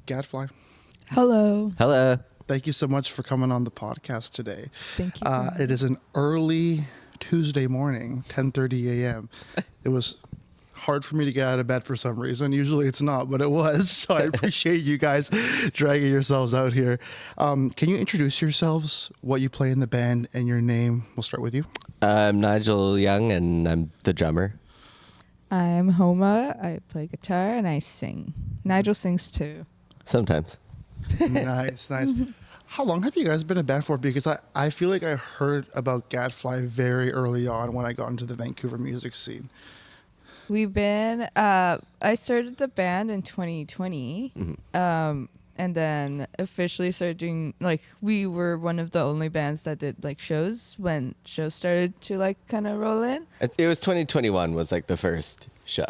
Gadfly, Hello. Hello. thank you so much for coming on the podcast today. Thank you. It is an early Tuesday morning, 10:30 a.m. It was hard for me to get out of bed for some reason. Usually it's not, but it was. So I appreciate you guys dragging yourselves out here. Can you introduce yourselves, what you play in the band, and your name? We'll start with you. I'm Nigel Young, and I'm the drummer. I'm Homa. I play guitar and I sing. Nigel sings too. Sometimes. Nice. How long have you guys been a band for? Because I feel like I heard about Gadfly very early on when I got into the Vancouver music scene. We've been, I started the band in 2020. And then officially started doing, we were one of the only bands that did, shows when shows started to, kind of roll in. It was 2021 was, the first show.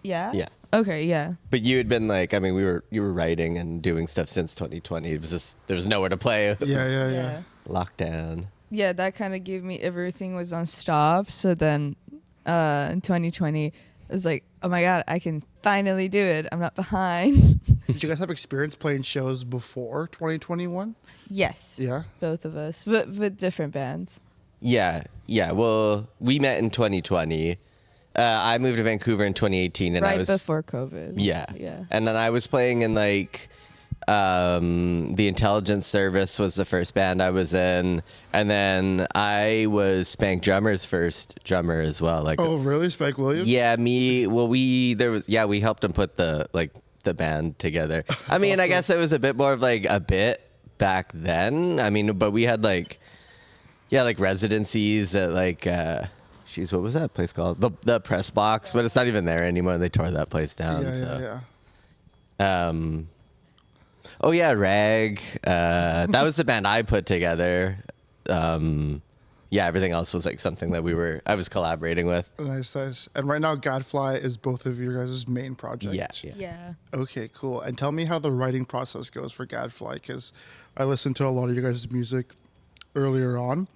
Yeah? Yeah. Okay, yeah. But you had been, you were writing and doing stuff since 2020. It was just, there was nowhere to play. It was Yeah. Lockdown. Yeah, that kind of gave me, everything was on stop. So then in 2020, it was like, oh my God, I can finally do it. I'm not behind. Did you guys have experience playing shows before 2021? Yes. Yeah. Both of us, but with different bands. Yeah. Well, we met in 2020. I moved to Vancouver in 2018. And right I was before COVID. Yeah. Yeah. And then I was playing in the intelligence service was the first band I was in, and then I was Spank Drummer's first drummer as well. Oh, really? Spike Williams? Yeah, me. Well, we helped him put the band together. I mean, I guess it was a bit more of a bit back then. I mean, but we had residencies at what was that place called? The Press Box, but it's not even there anymore. They tore that place down. Yeah. Oh yeah, Rag. That was the band I put together. Everything else was something that I was collaborating with. Nice. And right now, Gadfly is both of your guys' main project. Yeah. Okay, cool. And tell me how the writing process goes for Gadfly, because I listened to a lot of your guys' music earlier on.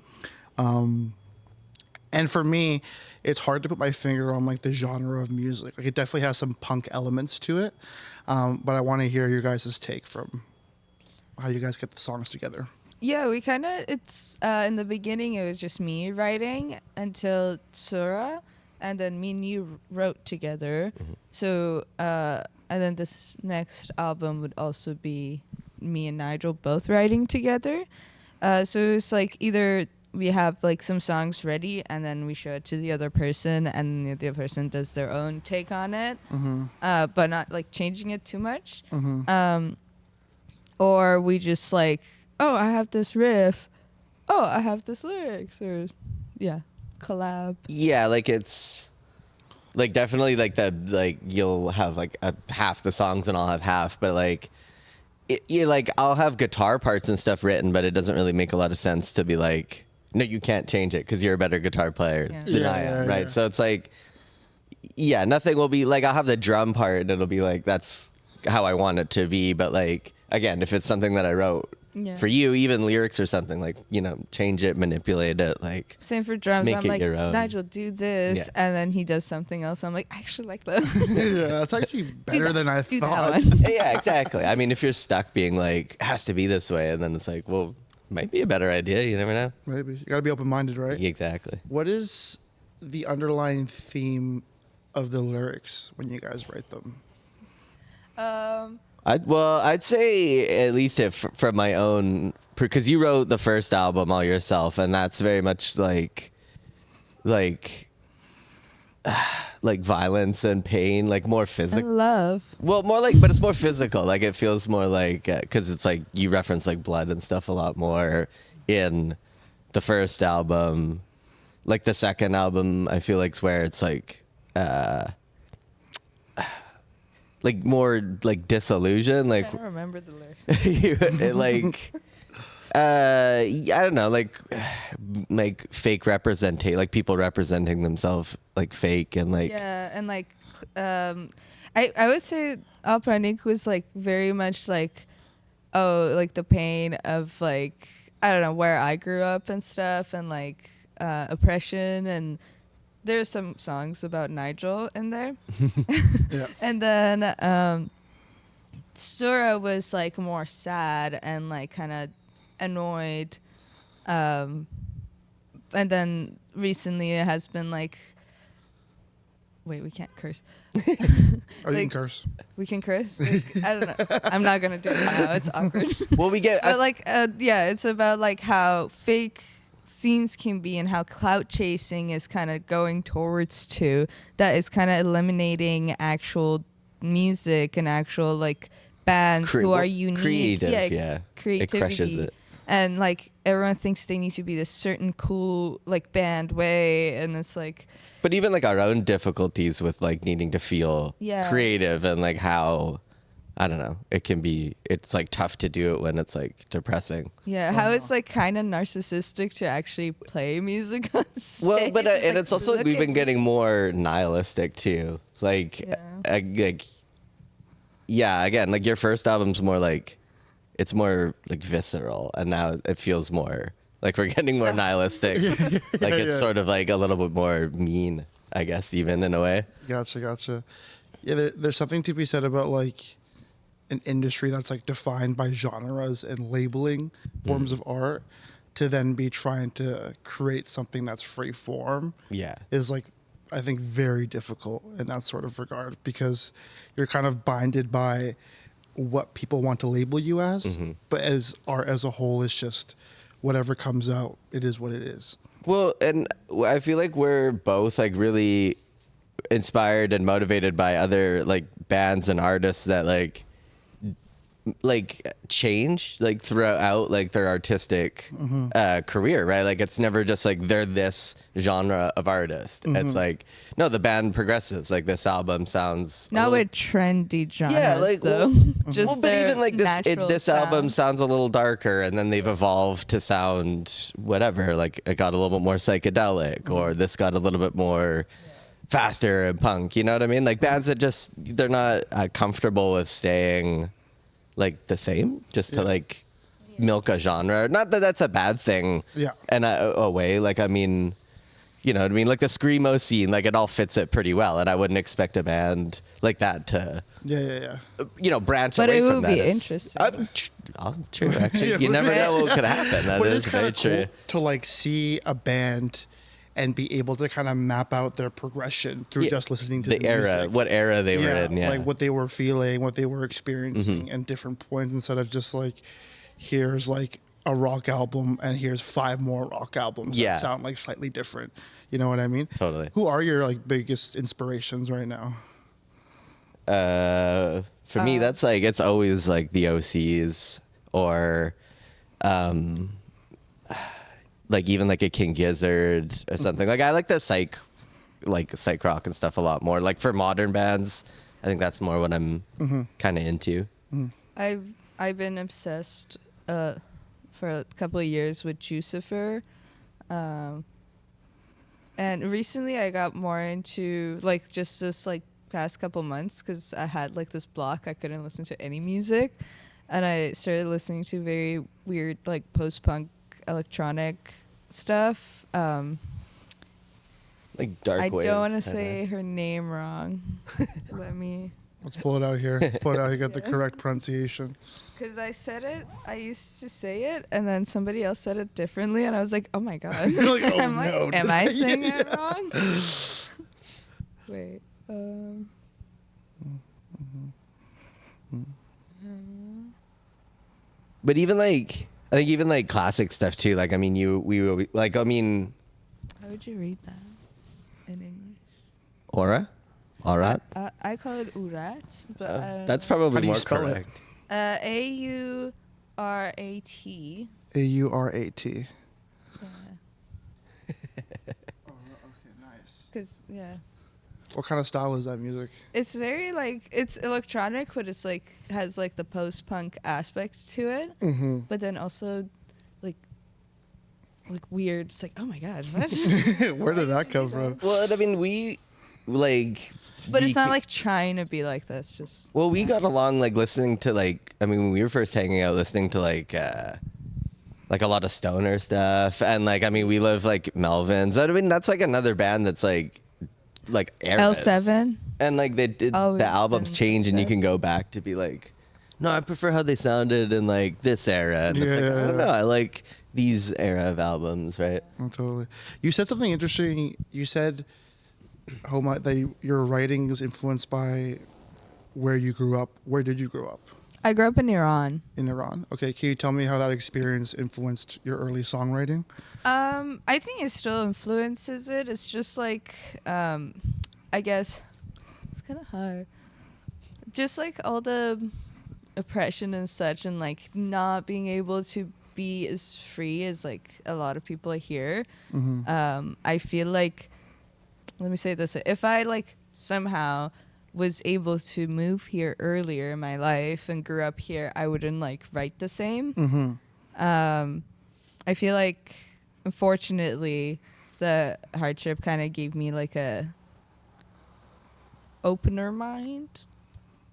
And for me, it's hard to put my finger on the genre of music. It definitely has some punk elements to it. But I want to hear your guys' take from how you guys get the songs together. Yeah, we kind of, it's, in the beginning, it was just me writing until Tsura, and then me and you wrote together. Mm-hmm. So, and then this next album would also be me and Nigel both writing together. So it's either we have some songs ready and then we show it to the other person and the other person does their own take on it, but not changing it too much. Or we just oh, I have this riff. Oh, I have this lyrics, or collab. Yeah, it's definitely you'll have half the songs and I'll have half, but I'll have guitar parts and stuff written, but it doesn't really make a lot of sense to be no, you can't change it because you're a better guitar player than I am, right? So it's nothing will be I'll have the drum part and it'll be that's how I want it to be, but again, if it's something that I wrote for you, even lyrics or something, change it, manipulate it, same for drums. make I'm it your own. Nigel, do this, and then he does something else. I'm I actually like that. Yeah, that's actually better than I thought. Yeah, exactly. I mean, if you're stuck being it has to be this way, and then it's well, might be a better idea. You never know. Maybe. You got to be open-minded, right? Exactly. What is the underlying theme of the lyrics when you guys write them? I'd say at least from my own, because you wrote the first album all yourself, and that's very much like violence and pain, more physical. And love. Well, more but it's more physical. It feels more because it's you reference blood and stuff a lot more in the first album. The second album, I feel is where it's more disillusion. I don't remember the lyrics. I don't know, fake representation, people representing themselves fake and yeah, and I would say Alpranik was very much the pain of I don't know, where I grew up and stuff, and oppression, and there's some songs about Nigel in there. Yeah. And then Sura was like more sad and like kind of annoyed, and then recently it has been like, wait, we can't curse. Oh, you can Like, curse. We can curse. Like, I don't know. I'm not gonna do it now. It's awkward. Well, we get But like, yeah, it's about like how fake scenes can be and how clout chasing is kind of going towards to that is kind of eliminating actual music and actual like bands who are unique. creative, yeah. Creativity. It crushes it. And like everyone thinks they need to be this certain cool like band way, and it's like But even like our own difficulties with like needing to feel Yeah. creative and like how, I don't know, it's like tough to do it when it's like depressing. yeah, how it's like kind of narcissistic to actually play music on stage. Well, but and Like, it's also like look we've at been getting more nihilistic too. Like, Yeah. like, yeah, again, like your first album's more like, it's more like visceral, and now it feels more like we're getting more nihilistic. Like it's yeah. sort of like a little bit more mean, I guess, even in a way. Gotcha. Yeah, there's something to be said about like an industry that's like defined by genres and labeling forms of art, to then be trying to create something that's free form Yeah. is like, I think, very difficult in that sort of regard, because you're kind of binded by what people want to label you as, but as art as a whole is just whatever comes out, it is what it is. Well, and I feel like we're both like really inspired and motivated by other like bands and artists that like change like throughout like their artistic career, right? Like it's never just like they're this genre of artist. It's like, no, the band progresses. Like this album sounds a not little- with trendy genres, Yeah, like, though. well, Just well, but their even like natural this album sound. sounds a little darker, and then they've evolved to sound whatever. Like it got a little bit more psychedelic, or this got a little bit more faster and punk. You know what I mean? Like bands that just they're not comfortable with staying like the same, just to like milk a genre. Not that that's a bad thing. Yeah. And a way, like I mean. You know what I mean? Like the screamo scene, like it all fits it pretty well, and I wouldn't expect a band like that to, Yeah. branch But away it from would that. be It's- interesting. True, actually. Yeah, You never right. know what could happen. That But is it's kind very of true. cool to like see a band and be able to kind of map out their progression through Yeah, just listening to the the era, music. what era they were in, yeah. Like what they were feeling, what they were experiencing, Mm-hmm. and different points, instead of just like, here's like a rock album and here's 5 more rock albums Yeah. that sound like slightly different. You know what I mean? Totally. Who are your like biggest inspirations right now? For me, that's like, it's always like the OCs or, like even like a King Gizzard or something. Like I like the psych rock and stuff a lot more. Like for modern bands, I think that's more what I'm kind of into. I've been obsessed for a couple of years with Jucifer, and recently I got more into like just this like past couple months because I had like this block, I couldn't listen to any music, and I started listening to very weird like post-punk electronic stuff. Like dark I wave. don't want to kinda. say her name wrong. Let me. Let's pull it out here. Let's pull it out. You got the correct pronunciation. Because I said it, I used to say it, and then somebody else said it differently, and I was like, "Oh my god, You're like, oh, am no. am I saying it wrong?" Wait, But even like, I think even like classic stuff too. Like, I mean, I mean, how would you read that in English? aura? Alright. I call it urat, but I don't That's know. How probably do you more spell it? correct. Aurat. Aurat. Yeah, Okay, nice. because yeah. What kind of style is that music? It's very like it's electronic, but it's like has like the post punk aspect to it. Mm-hmm. But then also like weird. It's like, oh my god, what? Where did that come from? Well, and I mean, we like. But it's we not ca- like trying to be like this. Just Well, we got along like listening to like. I mean, when we were first hanging out, listening to like a lot of stoner stuff, and like I mean, we live like Melvin's. I mean, that's like another band that's like eras. L7. And like they did Always the albums been change, and you obsessed. can go back to be like no, I prefer how they sounded in like this era. And it's like, I don't know, I like these era of albums, right? Oh, totally. You said something interesting. You said that your writing is influenced by where you grew up. Where did you grow up? I grew up in Iran. In Iran. Okay, can you tell me how that experience influenced your early songwriting? I think it still influences it. It's just like, I guess, it's kind of hard. Just like all the oppression and such, and like not being able to be as free as like a lot of people here. I feel like, let me say this: if I like somehow was able to move here earlier in my life and grew up here, I wouldn't like write the same. I feel like, unfortunately, the hardship kind of gave me like a opener mind.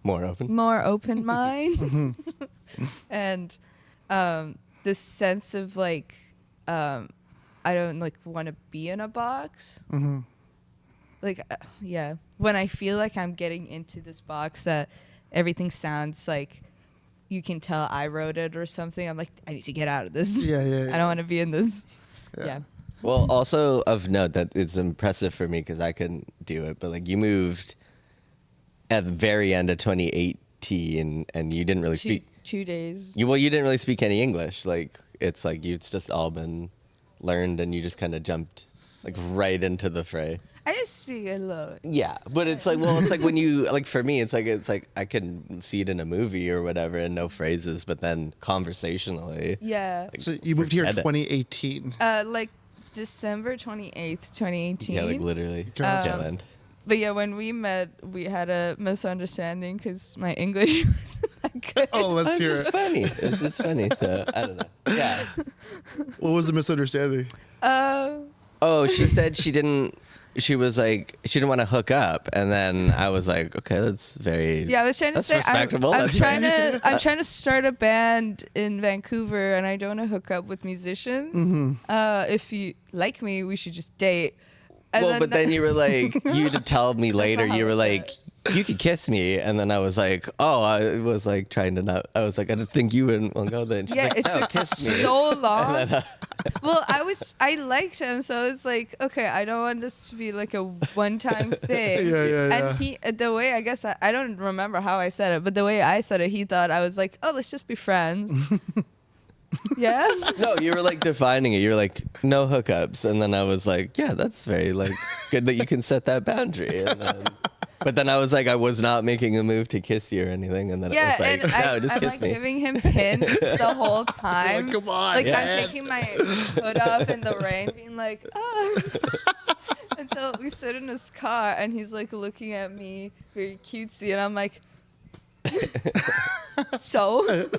More open. More open mind. And this sense of like, I don't like want to be in a box. Like, yeah, when I feel like I'm getting into this box that everything sounds like you can tell I wrote it or something, I'm like, I need to get out of this. Yeah. I don't want to be in this. Yeah. Well, also of note that it's impressive for me because I couldn't do it, but like you moved at the very end of 2018 and you didn't really speak. 2 days. You didn't really speak any English. Like it's like it's just all been learned and you just kind of jumped like right into the fray. I just speak a little. Yeah, but it's like, well, it's like when you like for me, it's like I can see it in a movie or whatever and no phrases, but then conversationally. Yeah. Like, So you moved here in forget it. 2018. Like December 28th, 2018. Yeah, like literally. Gotcha. Tail end. But yeah, when we met, we had a misunderstanding because my English wasn't that good. Oh, let's It's hear just it. funny. It's just funny. So I don't know. Yeah. What was the misunderstanding? Oh, she said she didn't. She was like she didn't want to hook up, and then I was like, okay, that's very. Yeah, I was trying to that's say respectable. I'm That's trying to start a band in Vancouver, and I don't want to hook up with musicians. If you like me, we should just date. And Well, but then you were like, you to tell me later, not how you were it like, you could kiss me, and then I was like, oh, I was like trying to not. I was like, I didn't think you wouldn't want to go then. She's yeah, like, it no, took kiss me. so long. And then, Well, I liked him, so I was like, okay, I don't want this to be like a one-time thing. Yeah. And he, the way I guess I don't remember how I said it, but the way I said it, he thought I was like, oh, let's just be friends. Yeah. no, you were like defining it. You were like, no hookups, and then I was like, yeah, that's very like good that you can set that boundary. And then, but then I was like, I was not making a move to kiss you or anything, and then Yeah, it was like, and no, just I'm kiss like me. giving him hints the whole time. Like, come on, Like yeah. I'm taking my hood off in the rain, being like, oh. Until we sit in his car, and he's like looking at me very cutesy, and I'm like, so.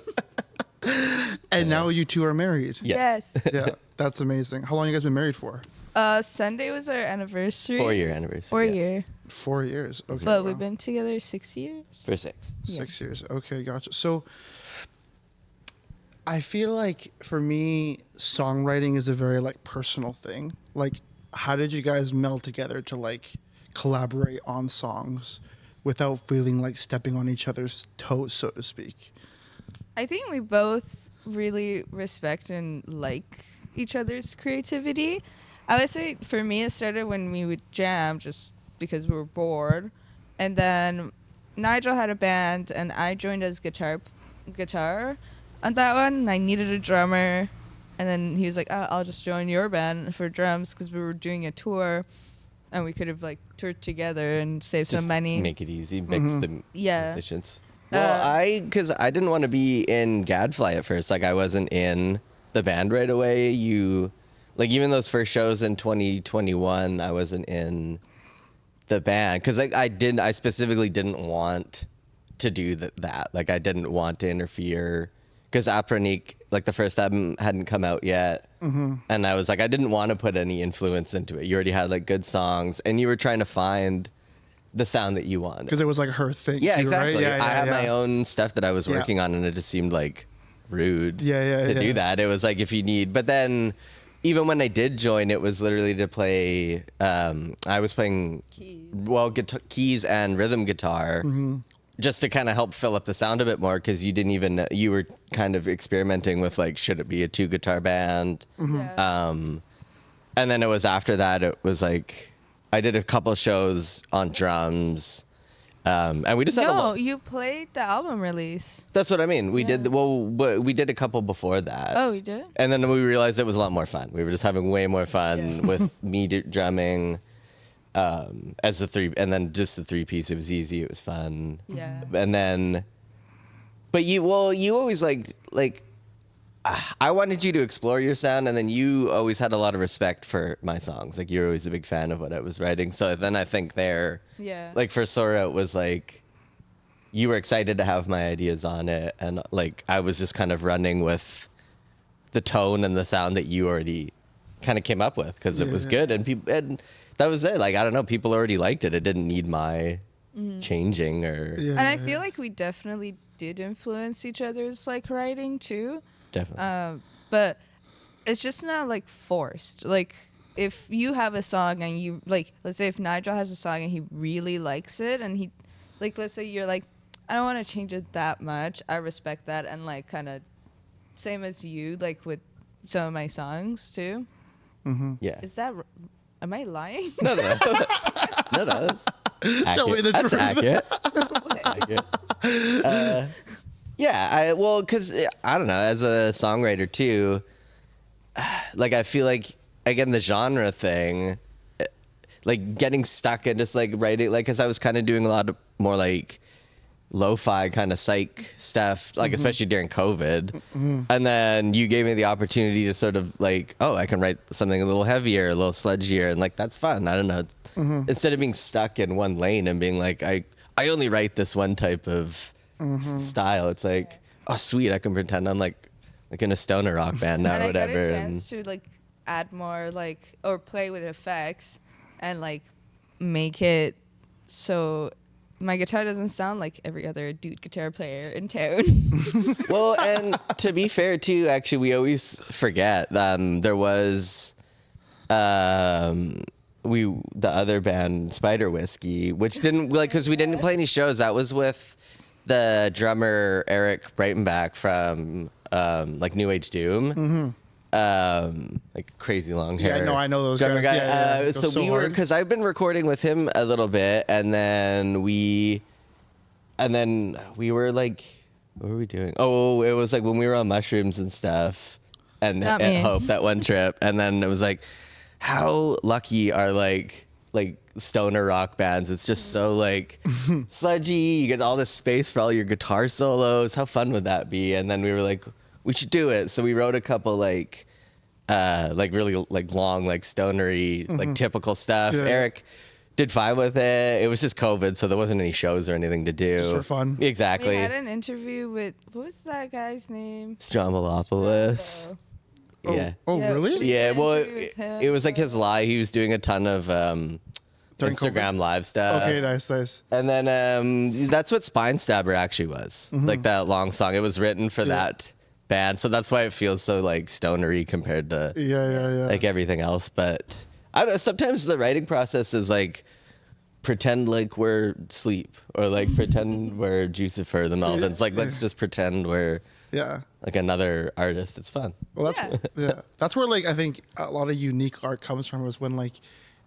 And now you two are married. Yeah. Yes. Yeah, that's amazing. How long you guys been married for? Sunday was our anniversary. 4-year anniversary. 4 yeah. year. 4 years. Okay. But wow. we've been together 6 years. For 6. 6 years. Okay, gotcha. So I feel like for me, songwriting is a very like personal thing. Like, how did you guys meld together to like collaborate on songs without feeling like stepping on each other's toes, so to speak? I think we both really respect and like each other's creativity. I would say for me, it started when we would jam just because we were bored. And then Nigel had a band, and I joined as guitar on that one. And I needed a drummer. And then he was like, oh, I'll just join your band for drums because we were doing a tour. And we could have like toured together and saved Just some money. make it easy, mix the Yeah. musicians. Well, because I didn't want to be in Gadfly at first. Like, I wasn't in the band right away. Like, even those first shows in 2021, I wasn't in the band because I specifically didn't want to do that. Like, I didn't want to interfere because Apronique, like the first album hadn't come out yet. And I was like, I didn't want to put any influence into it. You already had like good songs and you were trying to find the sound that you wanted. Because it was like her thing. Yeah, too, exactly. Right? Yeah, I had yeah. my own stuff that I was Yeah. working on, and it just seemed like rude to yeah. do that. It was like if you need, but then even when I did join, it was literally to play. I was playing Keys. keys and rhythm guitar, just to kind of help fill up the sound a bit more, because you were kind of experimenting with like, should it be a 2-guitar band? Yeah. And then it was after that, it was like, I did a couple shows on drums. And we just had a No, lot. you played the album release. That's what I mean. We Yeah. did, we did a couple before that. Oh, we did? And then we realized it was a lot more fun. We were just having way more fun Yeah. with me drumming, as the three, and then just the 3-piece. It was easy. It was fun. Yeah. And then, but you always like, I wanted you to explore your sound, and then you always had a lot of respect for my songs. Like, you're always a big fan of what I was writing. So then I think Yeah. like for Sora, it was like, you were excited to have my ideas on it, and like I was just kind of running with the tone and the sound that you already kind of came up with, because it was good, and that was it. Like, I don't know, people already liked it. It didn't need my changing or And I feel like we definitely did influence each other's like writing too. definitely. But it's just not like forced. Like if you have a song and you like, let's say if Nigel has a song and he really likes it, and he like, let's say you're like, I don't want to change it that much. I respect that, and like kind of same as you, like with some of my songs too. Yeah. Is that? Am I lying? No. That's Tell me the That's truth. accurate. That's accurate. Yeah, because I don't know, as a songwriter too, like I feel like, again, the genre thing, like getting stuck and just like writing, like, because I was kind of doing a lot of more like lo-fi kind of psych stuff, like especially during COVID. And then you gave me the opportunity to sort of like, oh, I can write something a little heavier, a little sludgier, and like that's fun. I don't know. Instead of being stuck in one lane and being like, I only write this one type of style, it's like, oh sweet, I can pretend I'm like in a stoner rock band now And or I got whatever. a chance to like add more like, or play with effects and like make it so my guitar doesn't sound like every other dude guitar player in town. Well, and to be fair too, actually, we always forget there was the other band, Spider Whiskey, which didn't, like, because we didn't play any shows. That was with the drummer Eric Breitenbach from like New Age Doom. Like crazy long hair. Yeah, no, I know those drummer guys. guy. Yeah, yeah. So Goes we were, hard. because I've been recording with him a little bit, and then we were like, what were we doing? Oh, it was like when we were on mushrooms and stuff, and Not at me. Hope that one trip, and then it was like, how lucky are like stoner rock bands? It's just so like sludgy. You get all this space for all your guitar solos. How fun would that be? And then we were like, we should do it. So we wrote a couple like really like long, like stonery, like typical stuff. Yeah. Eric did fine with it. It was just COVID, so there wasn't any shows or anything to do. Just for fun. We Exactly. had an interview with, what was that guy's name? Strombolopolis. Oh, Yeah. oh Yeah. really? Yeah, well, interview with him. it was like his live. He was doing a ton of During Instagram COVID? live stuff. Okay, nice. And then that's what Spine Stabber actually was. Like that long song. It was written for that band. So that's why it feels so like stonery compared to Yeah. like everything else. But I don't know, sometimes the writing process is like pretend like we're Sleep, or like pretend we're Jucifer the Melvins. Like let's just pretend we're Yeah. like another artist. It's fun. Well, that's Yeah. that's where like I think a lot of unique art comes from, is when like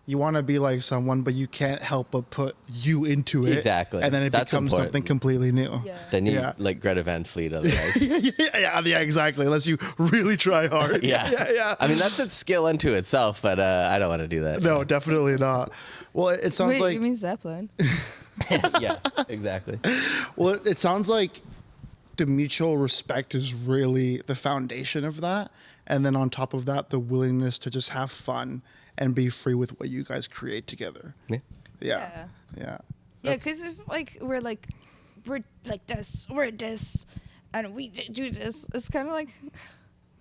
you want to be like someone, but you can't help but put you into it. Exactly. And then it That's becomes something important. completely new. Yeah. Then you Yeah. like Greta Van Fleet otherwise. yeah, exactly. Unless you really try hard. Yeah. I mean, that's a skill unto itself, but I don't want to do that. No, definitely not. Well, it sounds Wait, like you mean Zeppelin? Yeah, exactly. well, it sounds like the mutual respect is really the foundation of that, and then on top of that, the willingness to just have fun and be free with what you guys create together. Yeah. Yeah. Yeah, That's- because if we're like this, we're this, and we do this, it's kind of like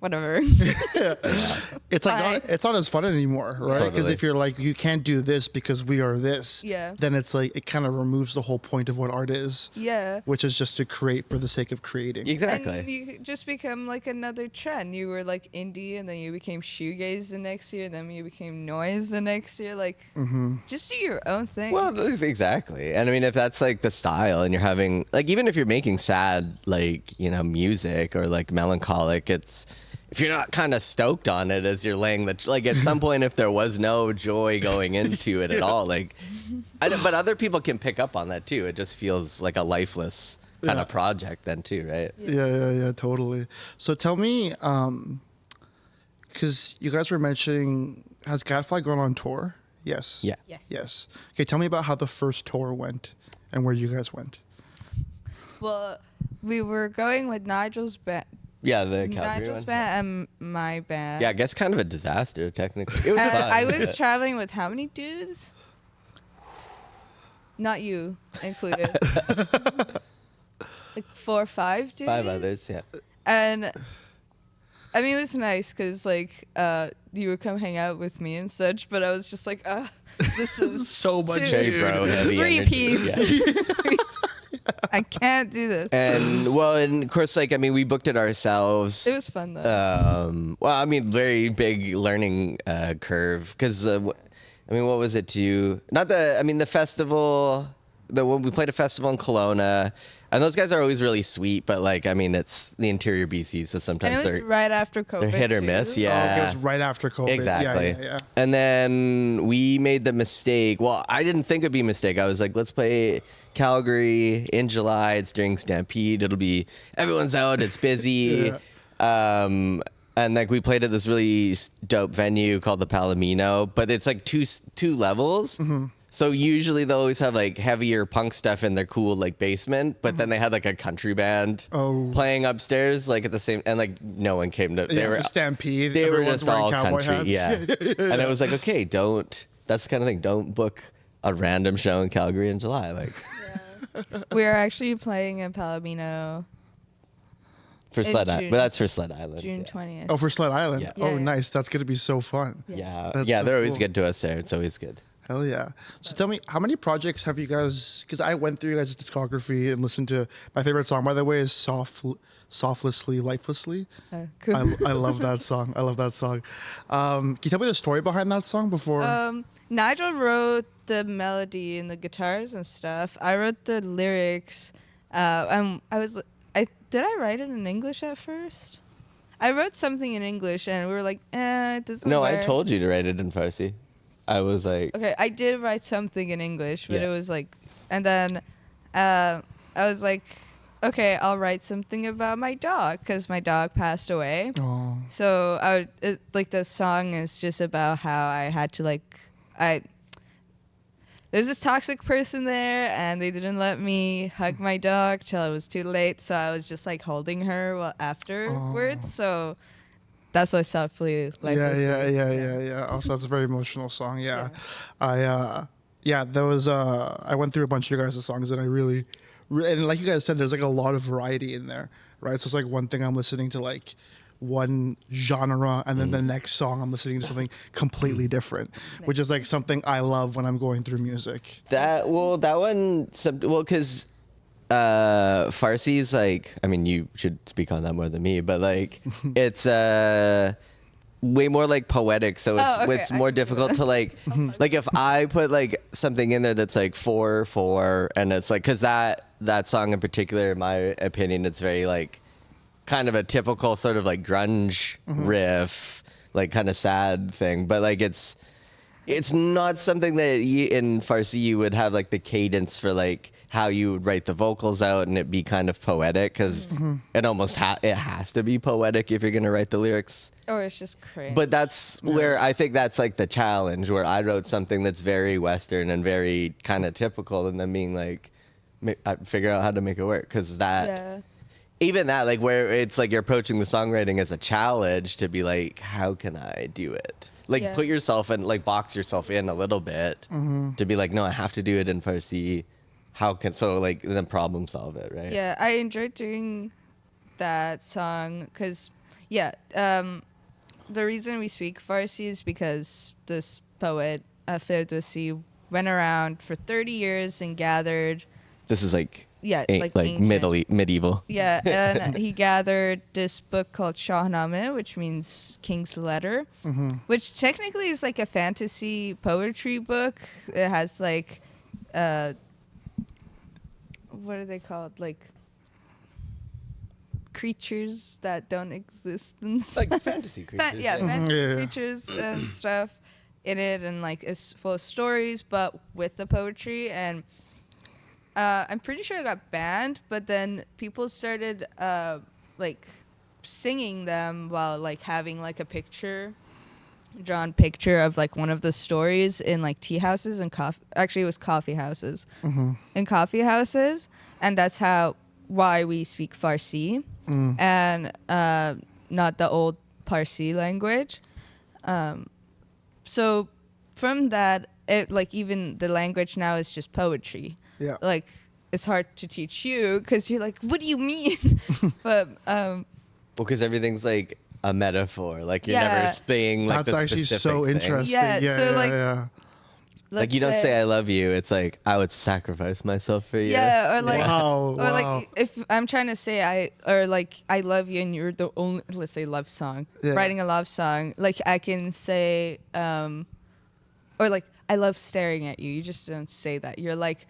whatever. It's like Fine. it's not as fun anymore, right? Because Totally. if you're like, you can't do this because we are this, Yeah. then it's like it kind of removes the whole point of what art is, Yeah. which is just to create for the sake of creating. Exactly. And you just become like another trend. You were like indie, and then you became shoegaze the next year, then you became noise the next year. Like, just do your own thing. Well, exactly. And I mean, if that's like the style and you're having, like, even if you're making sad, like, music or like melancholic, it's, if you're not kind of stoked on it as you're laying like at some point, if there was no joy going into it at all, like, but other people can pick up on that too. It just feels like a lifeless kind Yeah. of project then too, right? Yeah, totally. So tell me, because you guys were mentioning, has Gadfly gone on tour? Yes. Yeah. Yes. Okay, tell me about how the first tour went and where you guys went. Well, we were going with Nigel's band. Yeah, the Calgary Nigel's one. band and my band. Yeah, I guess kind of a disaster, technically. It was And fun. I was but- traveling with how many dudes? Not you included. Like 4 or 5 dudes. 5 others, yeah. And I mean, it was nice because like you would come hang out with me and such, but I was just like, this is So much, too Very dude. bro heavy Three energy. piece. Yeah. I can't do this. And well, and of course, like, I mean, we booked it ourselves. It was fun though. Well, I mean, very big learning curve because, I mean, what was it to you? Not the, I mean, the festival. When we played a festival in Kelowna, and those guys are always really sweet, but like, I mean, it's the interior BC, so And sometimes it was right after COVID. they're hit or too. miss. Oh, okay, Yeah, it was right after COVID. exactly. Yeah. And then we made the mistake. Well, I didn't think it'd be a mistake. I was like, let's play Calgary in July. It's during Stampede. It'll be, everyone's out. It's busy. And like we played at this really dope venue called the Palomino, but it's like two levels. So usually they'll always have like heavier punk stuff in their cool like basement, but then they had like a country band playing upstairs like at the same, and like no one came to. They Yeah, were the Stampede. They were everyone's just wearing all cowboy country, hats. yeah. And it was like, okay, don't. That's the kind of thing. Don't book a random show in Calgary in July, like We are actually playing in Palomino for In Sled Island. June. But that's for Sled Island. June yeah. 20th. Oh, for Sled Island. Yeah. Oh, Yeah. nice. That's gonna be so fun. Yeah, That's yeah, so they're always cool. good to us there. It's always good. Hell yeah. So tell me, how many projects have you guys, because I went through you guys' discography and listened to, my favorite song, by the way, is Softlessly, Lifelessly. Cool. I love that song. I love that song. Can you tell me the story behind that song before? Nigel wrote the melody and the guitars and stuff. I wrote the lyrics. I did I write it in English at first? I wrote something in English and we were like, it doesn't No, I work. told you to write it in Farsi. I was like, Okay, I did write something in English, but Yeah. it was like, and then I was like, okay, I'll write something about my dog because my dog passed away. Oh, So like the song is just about how I had to there's this toxic person there and they didn't let me hug my dog till it was too late. So I was just like holding her afterwards. So that's why Softly Lifelessly. yeah. Also, that's a very emotional song. Yeah. There was, I went through a bunch of your guys' songs and I really, and like you guys said, there's like a lot of variety in there, right? So it's like one thing I'm listening to like one genre and then the next song I'm listening to something completely different, which is like something I love when I'm going through music. that one, because Farsi's like, I mean, you should speak on that more than me, but like, it's way more like poetic, so it's I more can do difficult to like if I put like something in there that's like 4/4, and it's like, because that song in particular, in my opinion, it's very like kind of a typical sort of like grunge riff, like kind of sad thing, but like it's not something that in Farsi you would have like the cadence for like how you would write the vocals out and it be kind of poetic, because it almost it has to be poetic if you're going to write the lyrics. Or it's just cringe. But that's where I think that's like the challenge, where I wrote something that's very Western and very kind of typical, and then being like, figure out how to make it work, because even that, like, where it's like you're approaching the songwriting as a challenge to be like, how can I do it? Like, put yourself in, like, box yourself in a little bit to be like, no, I have to do it in Farsi. Like, then problem solve it, right? Yeah, I enjoyed doing that song because Yeah. The reason we speak Farsi is because this poet, Ferdowsi, went around for 30 years and gathered. This is like Yeah, like like ancient. medieval. Yeah, and he gathered this book called Shahnameh, which means King's Letter, which technically is like a fantasy poetry book. It has like, what are they called? Like creatures that don't exist and stuff. Like fantasy creatures. Yeah, right? fantasy Yeah. creatures and stuff in it, and like it's full of stories, but with the poetry. And I'm pretty sure it got banned, but then people started like singing them while like having like a drawn picture of like one of the stories in like tea houses and coffee. Actually, it was coffee houses. In coffee houses, and that's why we speak Farsi and not the old Parsi language. So from that, it like even the language now is just poetry. Yeah. Like it's hard to teach you because you're like, what do you mean? But Well, because everything's like a metaphor. Like you're Yeah. never saying like That's the actually specific so thing. interesting. Yeah, Yeah, so, yeah, like, yeah. Like you don't say I love you. It's like I would sacrifice myself for you. Yeah, or like, Wow, or wow. like if I'm trying to say I love you and you're the only, let's say, love song, Yeah. writing a love song, like I can say, or like I love staring at you. You just don't say that. You're like,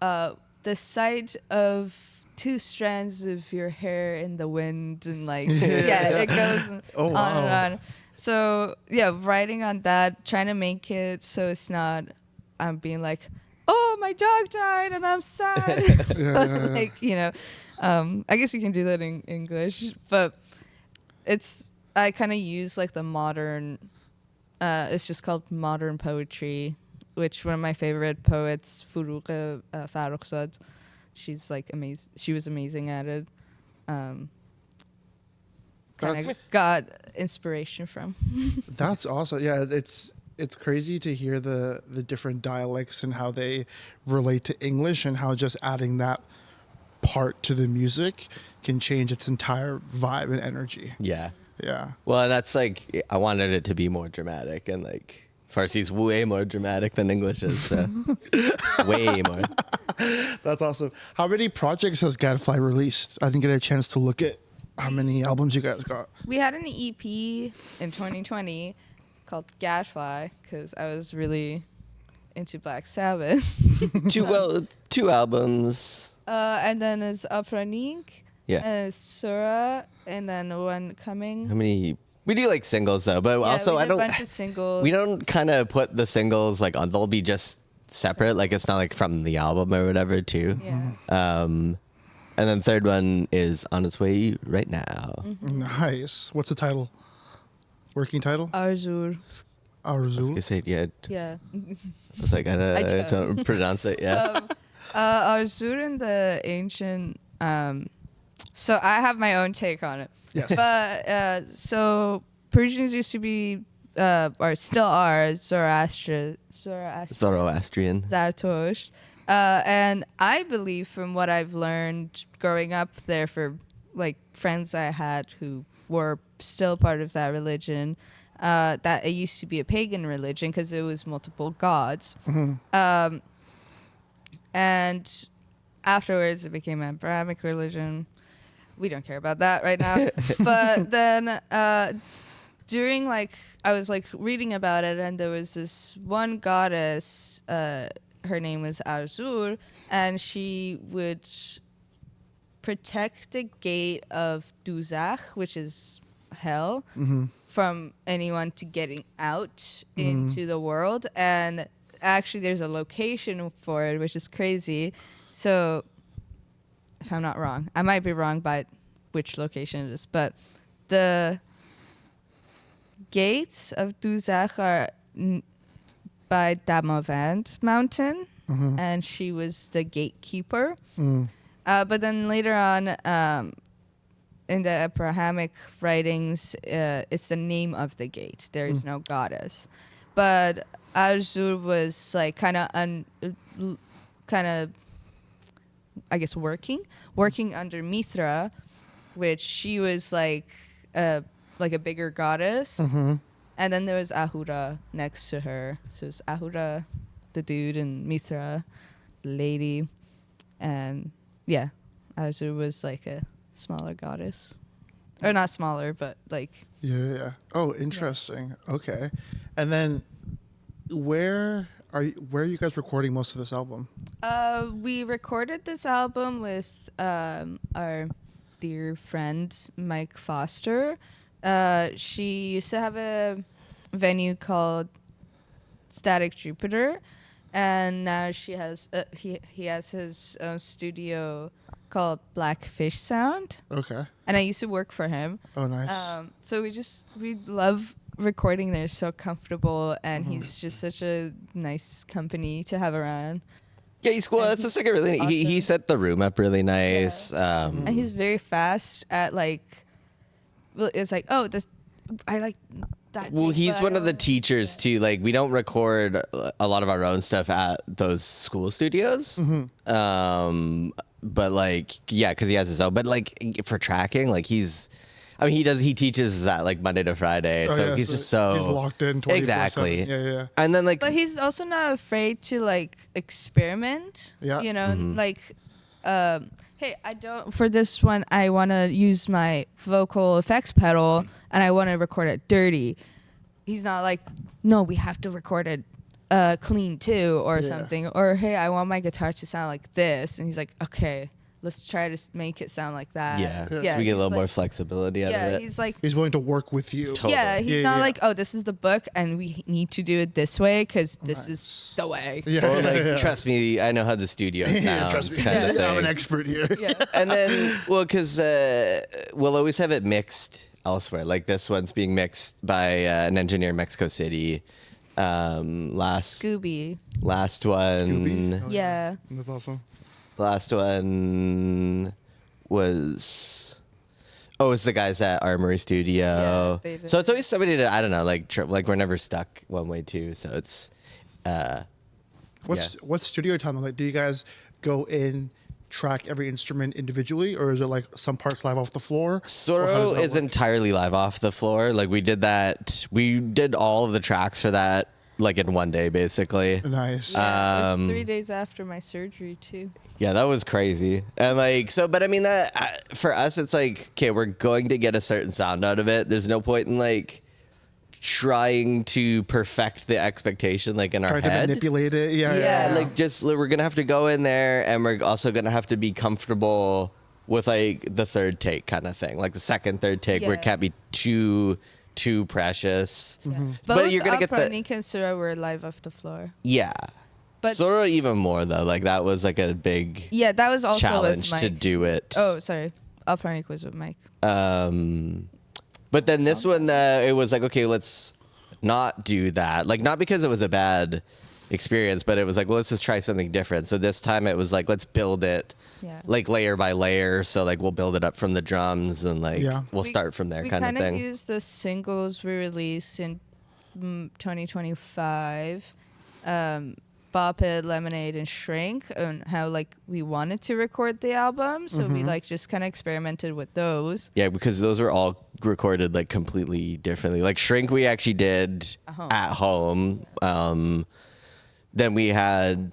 the sight of two strands of your hair in the wind, and like yeah, it goes Oh, on wow. and on. So yeah, writing on that, trying to make it so it's not I'm being like, oh, my dog died and I'm sad. Like, you know, I guess you can do that in English, but I kind of use like the modern, it's just called modern poetry, which one of my favorite poets, Furuq Farrokhzad, she's like amazing. She was amazing at it. Kind of got inspiration from. That's awesome. Yeah, it's crazy to hear the different dialects and how they relate to English, and how just adding that part to the music can change its entire vibe and energy. Yeah. Yeah. Well, that's like I wanted it to be more dramatic, and like Farsi's way more dramatic than English is. So way more. That's awesome. How many projects has Gadfly released? I didn't get a chance to look at how many albums you guys got. We had an EP in 2020 called Gadfly because I was really into Black Sabbath. two albums. And then it's Apranik, Yeah. and Sura, and then one coming. How many? We do like singles though, but also we I did a don't. bunch of singles. We don't kind of put the singles like on. They'll be just separate. Like it's not like from the album or whatever too. Yeah. And then third one is on its way right now. Nice. What's the title? Working title? Arzur. Arzul. You say it, yeah. Yeah. I was like, I chose. don't pronounce it. Yeah. Arzur in the ancient. So I have my own take on it. Yes. But so Persians used to be, or still are, Zoroastrian. Zarathustra. And I believe, from what I've learned growing up there, for like friends I had who were still part of that religion, that it used to be a pagan religion because it was multiple gods. And afterwards it became an Abrahamic religion. We don't care about that right now. But then during like, I was like reading about it, and there was this one goddess, her name was Arzur, and she would protect the gate of Duzach, which is hell, from anyone to getting out into the world. And actually there's a location for it, which is crazy. So if I'm not wrong, I might be wrong by which location it is, but the gates of Duzach are by Damavand Mountain, and she was the gatekeeper. But then later on, in the Abrahamic writings, it's the name of the gate. There is no goddess. But Arzur was like kind of, I guess, working under Mithra, which she was like a bigger goddess. Mm-hmm. And then there was Ahura next to her. So it's Ahura, the dude, and Mithra, the lady. And yeah, Azure was like a smaller goddess. Or not smaller, but like... Yeah. Oh, interesting. Okay. And then where are you guys recording most of this album? We recorded this album with our dear friend, Mike Foster. She used to have a venue called Static Jupiter, and now she has he has his own studio called Blackfish Sound, Okay. and I used to work for him. Oh, nice. So we love recording there. It's so comfortable, and he's just such a nice company to have around. Yeah, he's cool. That's just like a really. He awesome. set the room up really nice. And he's very fast at like. Well, it's like, oh, this I like that. Well, take, he's but I one of the don't- teachers too. Like, we don't record a lot of our own stuff at those school studios. But like, yeah, because he has his own. But like for tracking, like he teaches that like Monday to Friday. Oh, So yeah, he's just so he's locked in 24/7. exactly. Yeah. And then like But he's also not afraid to like experiment. Yeah. You know, like, hey, I don't. For this one, I want to use my vocal effects pedal, and I want to record it dirty. He's not like, no, we have to record it clean too, or Yeah. something. Or hey, I want my guitar to sound like this, and he's like, okay, let's try to make it sound like that. yeah, so we he's get a little like- more flexibility out Yeah, of it. he's like, He's willing to work with you. Totally. yeah, he's Yeah, not yeah. like, oh, this is the book, and we need to do it this way because this Nice. is the way. Yeah. Or like, yeah. trust me, I know how the studio sounds. Yeah, trust me. Kind of I'm an thing. expert here. Yeah. And then, well, because we'll always have it mixed elsewhere. Like this one's being mixed by an engineer in Mexico City. Last Scooby. one, Scooby? Oh, Yeah. That's awesome. last one was. Oh, it's the guys at Armory Studio. Yeah, they've- So it's always somebody that I don't know, like like we're never stuck one way too. So it's What's studio time like? Do you guys go in, track every instrument individually, or is it like some parts live off the floor? Or how does Soro that is work? entirely live off the floor. Like we did that. We did all of the tracks for that like in one day, basically. Nice. Yeah, it was Um, 3 days after my surgery too. Yeah, that was crazy. And like, so, but I mean, for us, it's like, okay, we're going to get a certain sound out of it. There's no point in like trying to perfect the expectation, like in our Trying to head. manipulate it. Yeah. Yeah, like just we're gonna have to go in there, and we're also gonna have to be comfortable with like the third take kind of thing, like the second, third take, where it Yeah. can't be too precious. Both But you're gonna get the Apronic and Sura were live off the floor. yeah. But- Sora even more though, like that was like a big Yeah, that was also challenge with to Mike. do it. Oh, sorry. Apronic was with Mike. But then this one, it was like, okay, let's not do that. Like, not because it was a bad experience, but it was like, well, let's just try something different. So this time it was like, let's build it Yeah. like layer by layer. So like, we'll build it up from the drums and like, Yeah. we'll start from there We kind of kind of thing. used the singles we released in 2025. Bop It, Lemonade, and Shrink, and how like we wanted to record the album. So we like just kind of experimented with those. Yeah, because those were all recorded like completely differently. Like Shrink, we actually did at home. Then we had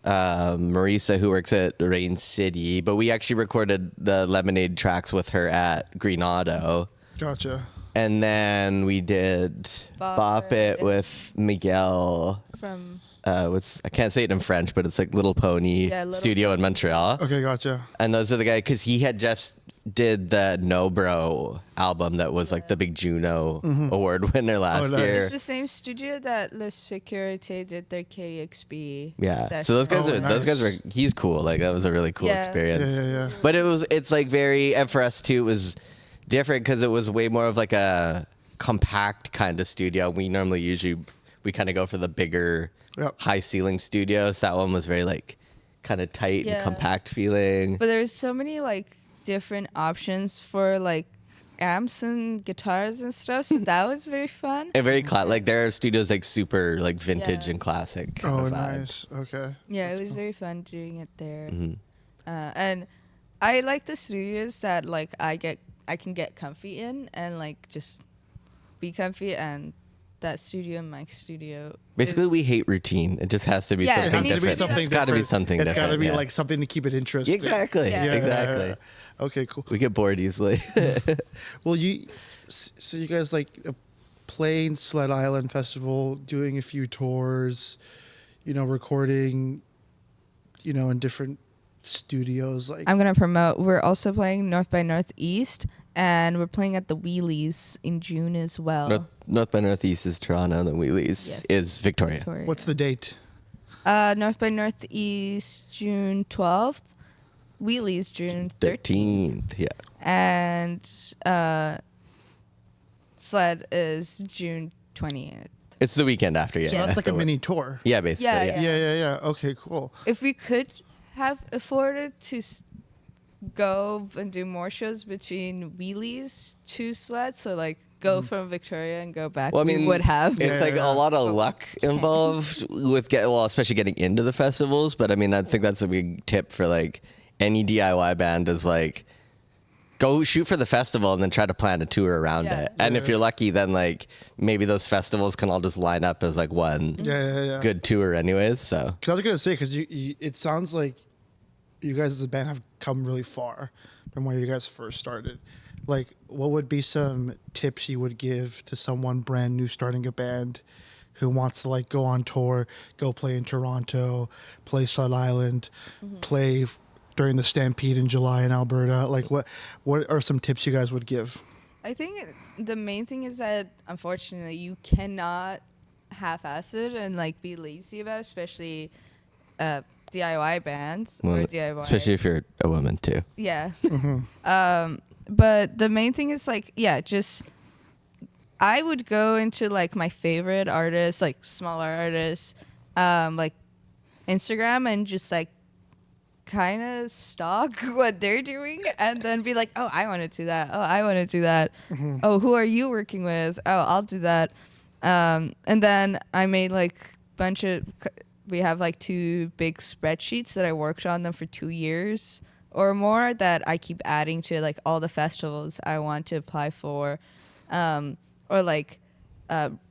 Marisa, who works at Rain City, but we actually recorded the Lemonade tracks with her at Green Auto. Gotcha. And then we did Bop It with Miguel. From I can't say it in French, but it's like Little Pony Yeah, Little Studio in Montreal. Okay, gotcha. And those are the guys, because he had just did the No Bro album that was like the big Juno Award winner last nice. year. it's the same studio that Le Securite did their KXB. Yeah. session. So those guys Oh, are those guys nice. were he's cool. Like that was a really cool Yeah. experience. Yeah. But it's like very, and for us too, it was different because it was way more of like a compact kind of studio. We kind of go for the bigger, Yep. high ceiling studios. That one was very like kind of tight Yeah. and compact feeling. But there's so many like different options for like amps and guitars and stuff. So that was very fun. And very like their studios like super like vintage Yeah. and classic. Kind Oh, of vibe. nice. Okay. Yeah, it was very fun doing it there. Mm-hmm. And I like the studios that like I get I can get comfy in and like just be comfy. And that studio, Mike's studio. Basically, is- we hate routine. It just has to be Yeah, it something needs to be different. something It's got to be different. something It's different. got to be yeah. like something to keep it interesting. Exactly. Yeah. Exactly. Okay, cool. We get bored easily. Well, so you guys like playing Sled Island Festival, doing a few tours, recording, in different studios. Like, I'm gonna promote. We're also playing North by Northeast, and we're playing at the Wheelies in June as well. North by Northeast is Toronto, and then Wheelies Yes. is Victoria. Victoria. what's the date? North by Northeast June 12th, Wheelies June 13th, 13th, yeah. and Sled is June 20th. It's the weekend after, yeah. So that's like a mini tour. Yeah, basically. Yeah, Yeah, yeah. Yeah. Okay, cool. If we could have afforded to go and do more shows between Wheelies to Sled, so like go from Victoria and go back, Well, I mean, we would have. It's like a lot of luck involved with especially getting into the festivals. But I mean, I think that's a big tip for like any DIY band is like go shoot for the festival and then try to plan a tour around Yeah. it. And if you're lucky, then like maybe those festivals can all just line up as like one Yeah. good tour, anyways. So Because I was gonna say, because it sounds like you guys as a band have come really far from where you guys first started. Like, what would be some tips you would give to someone brand new starting a band who wants to like go on tour, go play in Toronto, play Sled Island, play during the Stampede in July in Alberta? Like, what are some tips you guys would give? I think the main thing is that unfortunately you cannot half-ass it and like be lazy about it, especially DIY bands or DIY. especially if you're a woman too. Yeah. But the main thing is like, yeah, just I would go into like my favorite artists, like smaller artists, like Instagram and just like kind of stalk what they're doing and then be like, oh, I want to do that. Oh, I want to do that. Oh, who are you working with? Oh, I'll do that. And then I made like we have like 2 big spreadsheets that I worked on them for 2 years or more that I keep adding to like all the festivals I want to apply for, or like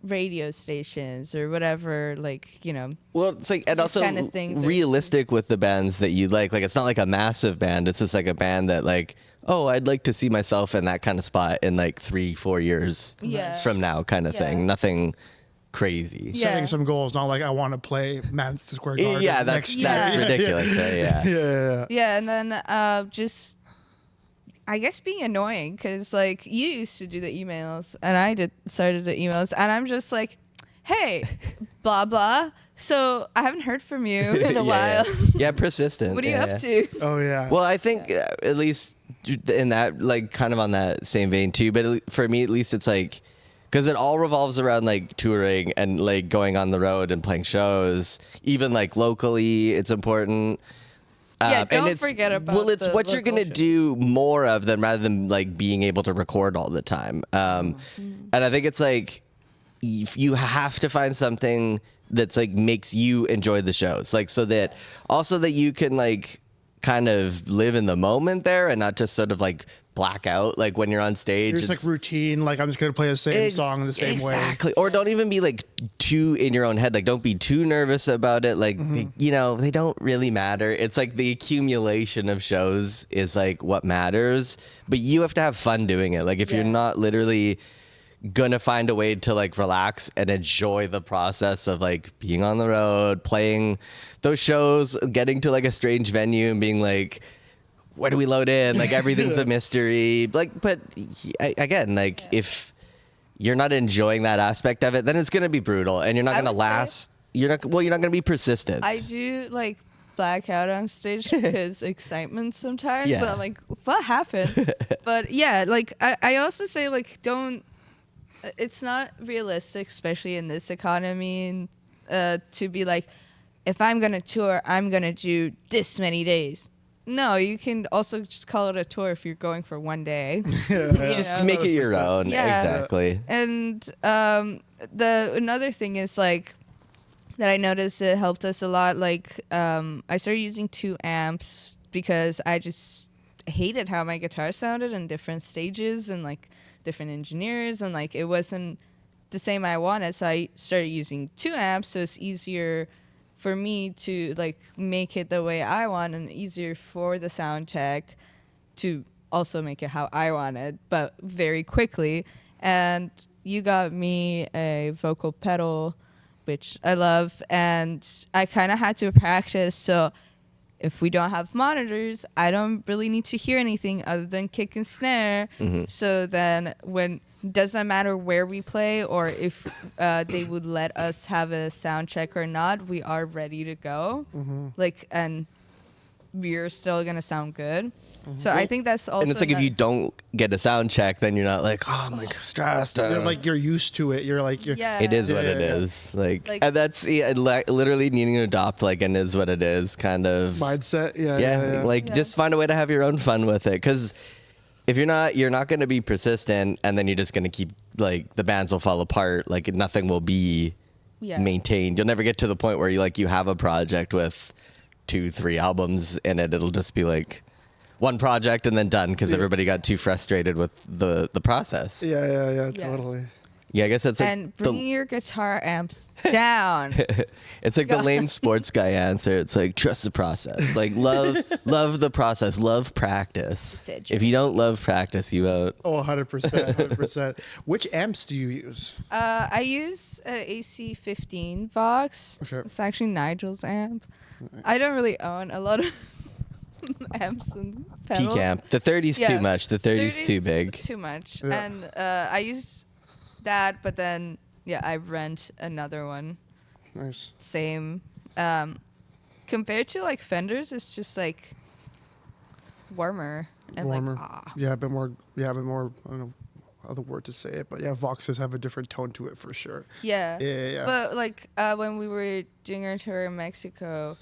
radio stations or whatever, like, Well, it's like, and These also kind of things are- realistic with the bands that you like. Like, it's not like a massive band. It's just like a band that like, oh, I'd like to see myself in that kind of spot in like 3-4 years Yeah. from now, kind of Yeah. thing. Nothing crazy. Yeah. Setting some goals, not like I want to play Madison Square Garden. Yeah, next that's year. ridiculous. Right? Yeah. Yeah. Yeah, and then just, I guess, being annoying because like you used to do the emails and I started the emails and I'm just like, hey, blah blah. So I haven't heard from you in a while. Yeah, persistent. What are you yeah, up yeah. to? Oh yeah. Well, I think at least in that, like, kind of on that same vein too. But for me, at least, it's like because it all revolves around like touring and like going on the road and playing shows, even like locally. It's important. Yeah, And don't it's- it's well, it's the what you're gonna local do more of than rather than like being able to record all the time. And I think it's like you have to find something that's like makes you enjoy the shows, like so that also that you can like kind of live in the moment there and not just sort of like black out like when you're on stage. It's like It's- routine. Like I'm just gonna play the same song the same way. Exactly. Or don't even be like too in your own head. Like don't be too nervous about it. Like they don't really matter. It's like the accumulation of shows is like what matters. But you have to have fun doing it. Like if you're Yeah. not literally gonna find a way to like relax and enjoy the process of like being on the road, playing those shows, getting to like a strange venue and being like, where do we load in? Like everything's a mystery. Like, but again, like if you're not enjoying that aspect of it, then it's gonna be brutal, and you're not I gonna would say- last. You're not. Well, you're not gonna be persistent. I do like black out on stage because excitement sometimes. Yeah. So I'm like, what happened? But yeah, like I also say like don't. It's not realistic, especially in this economy, to be like, if I'm gonna tour, I'm gonna do this many days. No, you can also just call it a tour if you're going for one day. Just make it your own. Yeah. Exactly. And the another thing is like that I noticed it helped us a lot. Like I started using 2 amps because I just hated how my guitar sounded in different stages and like different engineers, and like it wasn't the same I wanted. So I started using 2 amps, so it's easier for me to like make it the way I want, and easier for the sound check to also make it how I wanted, but very quickly. And you got me a vocal pedal, which I love, and I kind of had to practice. So if we don't have monitors, I don't really need to hear anything other than kick and snare. So then when doesn't matter where we play or if they would let us have a sound check or not, we are ready to go. Like, and we're still gonna sound good. So I think that's also. And it's like if you don't get a sound check, then you're not like, oh, I'm like stressed. You're like you're used to it. You're like Yeah. It is what Yeah, it yeah. is. Like, Like- and that's literally needing to adopt like an is what it is kind of mindset. yeah, like Yeah. just find a way to have your own fun with it. Because if you're not going to be persistent, and then you're just going to keep like the bands will fall apart. Like nothing will be Yeah. maintained. You'll never get to the point where you have a project with 2-3 albums in it. It'll just be like one project and then done because everybody got too frustrated with the process. Yeah, Yeah. totally. Yeah, I guess that's like And bringing your guitar amps down. it's like the lame sports guy answer. It's like trust the process. Like love the process. Love practice. Stitch. If you don't love practice, you won't. Oh, 100%, 100%. Which amps do you use? I use a AC15 Vox. Okay. It's actually Nigel's amp. I don't really own a lot of amps and pedals. Peak amp. The 30's Yeah. too much. The 30's too 30's big. Too much. Yeah. And I use that, but then I rent another one. Nice. Same. Compared to like Fenders, it's just like warmer and Warmer. like Yeah, a bit more. Yeah, a bit more. I don't know other word to say it, but yeah, Voxes have a different tone to it for sure. Yeah. Yeah. But like when we were doing our tour in Mexico,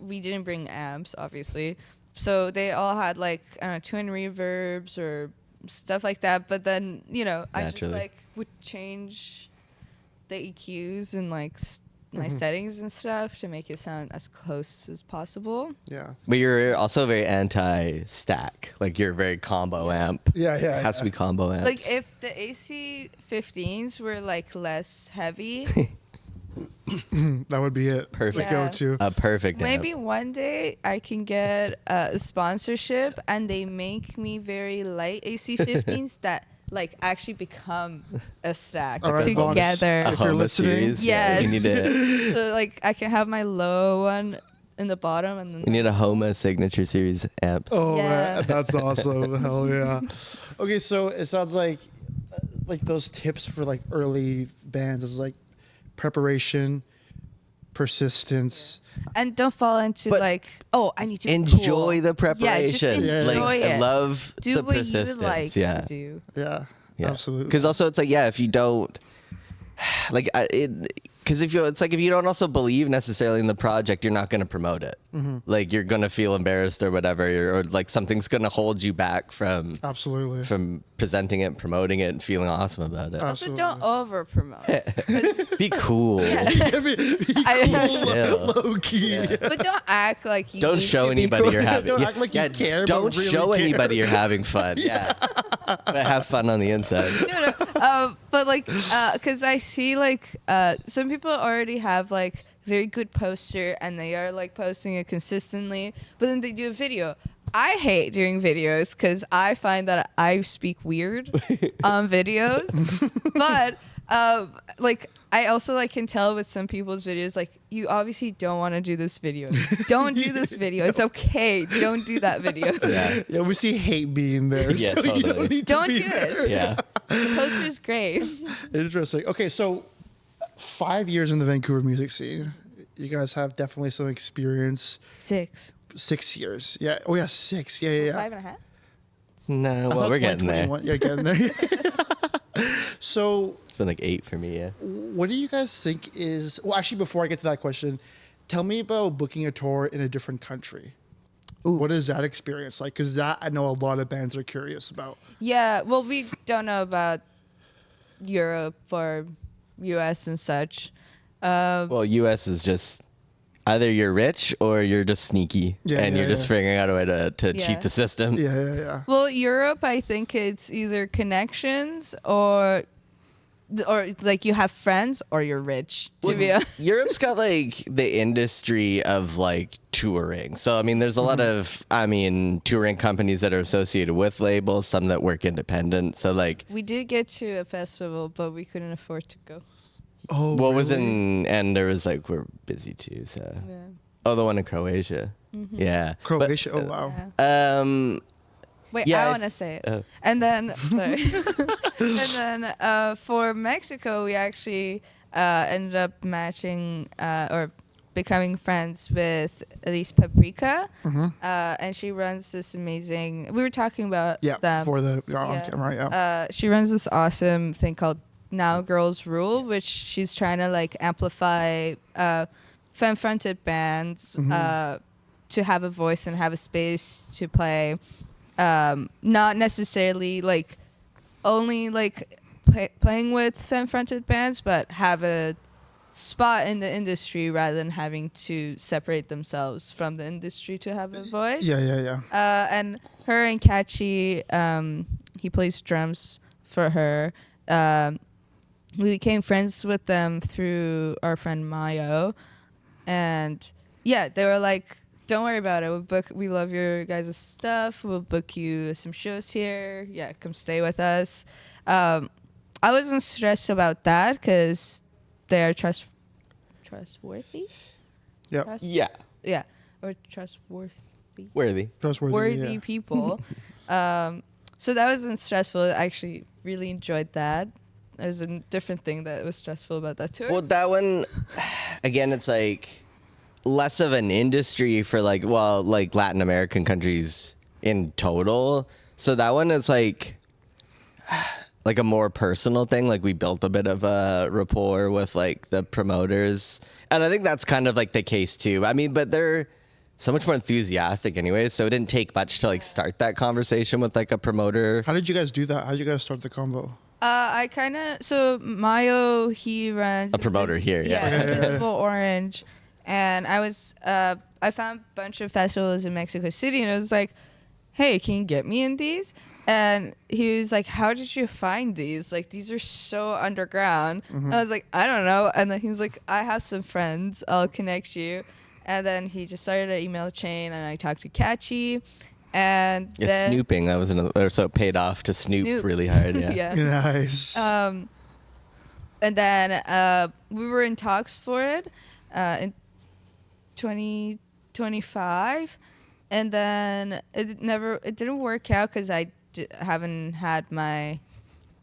we didn't bring amps, obviously. So they all had like I don't know, twin reverbs or stuff like that. But then I just Naturally. like would change the EQs and like my settings and stuff to make it sound as close as possible. Yeah. But you're also very anti-stack. Like you're very combo amp. Yeah. It has to be combo amps. Like if the AC15s were like less heavy. That would be it. Perfect. The Yeah. go-to. a perfect Maybe amp. one day I can get a sponsorship and they make me very light AC15s that like actually become a stack All right, Vaughn. together. A If you're Homa listening. series. Yes. You need a So like I can have my low one in the bottom and then we need a Homa signature series amp. Oh, Yeah. man, that's awesome. Hell yeah. Okay, so it sounds like those tips for like early bands is like preparation, persistence. and don't fall into But like I need to be Enjoy cool. the preparation. Yeah. Like enjoy I it. love Do the what persistence. you like yeah. to do. Yeah, Yeah. absolutely. Because also it's like if you don't like because if you don't also believe necessarily in the project, you're not going to promote it. Like you're going to feel embarrassed or whatever, or like something's going to hold you back from Absolutely. presenting it, promoting it, and feeling awesome about it. Also, Absolutely. don't over promote. Be cool. Chill. Low key. But don't act like you Don't need show to be anybody cool. you're having. Don't act like you care, but Don't really show care. anybody you're having fun. Yeah. But have fun on the inside. No. But like, because I see like some people already have like very good poster and they are like posting it consistently, but then they do a video. I hate doing videos because I find that I speak weird on videos, but like I also like can tell with some people's videos like you obviously don't want to do this video. Don't do this video. It's okay. Don't do that video. Yeah. Yeah, we see hate being there. Yeah, so you totally. don't need to Don't be do there. it. Yeah. The poster is great. Interesting. Okay, so 5 years in the Vancouver music scene. You guys have definitely some experience. 6. 6 years. Yeah. Oh yeah, 6. Yeah. 5.5. No, I well, thought we're getting there. 2021 Yeah, getting there. So, It's been like 8 for me, yeah. what do you guys think is? Well, actually, before I get to that question, tell me about booking a tour in a different country. What is that experience like? Because that I know a lot of bands are curious about. Yeah, well, we don't know about Europe or US and such. Well, US is just either you're rich or you're just sneaky, Yeah, and yeah, you're just yeah. figuring out a way to Yeah. cheat the system. Yeah. Well, Europe, I think it's either connections or like you have friends or you're rich. To be honest. Europe's got like the industry of like touring. So I mean there's a lot of touring companies that are associated with labels, some that work independent. So like We did get to a festival, but we couldn't afford to go. Oh, what was really? in and there was like we're busy too, so Yeah. oh the one in Croatia. Yeah. Croatia? Oh, wow. Yeah. But, Wait, Yeah, I I want to th- say it. oh. And then, sorry. And then for Mexico, we actually ended up matching or becoming friends with Elise Paprika. And she runs this amazing, we were talking about Yeah, them. for the on Yeah. camera, yeah. She runs this awesome thing called Now Girls Rule, which she's trying to like amplify femme-fronted bands to have a voice and have a space to play. Not necessarily like only like playing with femme-fronted bands, but have a spot in the industry rather than having to separate themselves from the industry to have a voice. Yeah. And her and Catchy, he plays drums for her. We became friends with them through our friend Mayo, and yeah, they were like, "Don't worry about it. We love your guys' stuff. We'll book you some shows here. Yeah, come stay with us." I wasn't stressed about that because they are trustworthy. Yeah. Trust- yeah, yeah, or trustworthy. worthy. Trustworthy. Worthy yeah. people. So that wasn't stressful. I actually really enjoyed that. There's a different thing that was stressful about that tour. Well, that one, again, it's like less of an industry for like Latin American countries in total. So that one is like a more personal thing. Like we built a bit of a rapport with like the promoters, and I think that's kind of like the case too. I mean, but they're so much more enthusiastic anyways, so it didn't take much to like start that conversation with like a promoter. How did you guys do that? How did you guys start the convo? I kind of, so Mayo, he runs A promoter here, yeah. Invisible Orange, and I found a bunch of festivals in Mexico City, and it was like, hey, can you get me in these? And he was like, how did you find these? Like, these are so underground. And I was like, I don't know. And then he was like, I have some friends, I'll connect you. And then he just started an email chain, and I talked to Catchy. And Yeah, then, snooping, that was another, so it paid off to snoop really hard. Yeah. yeah. Nice. And then we were in talks for it in 2025, and then it didn't work out because I haven't had my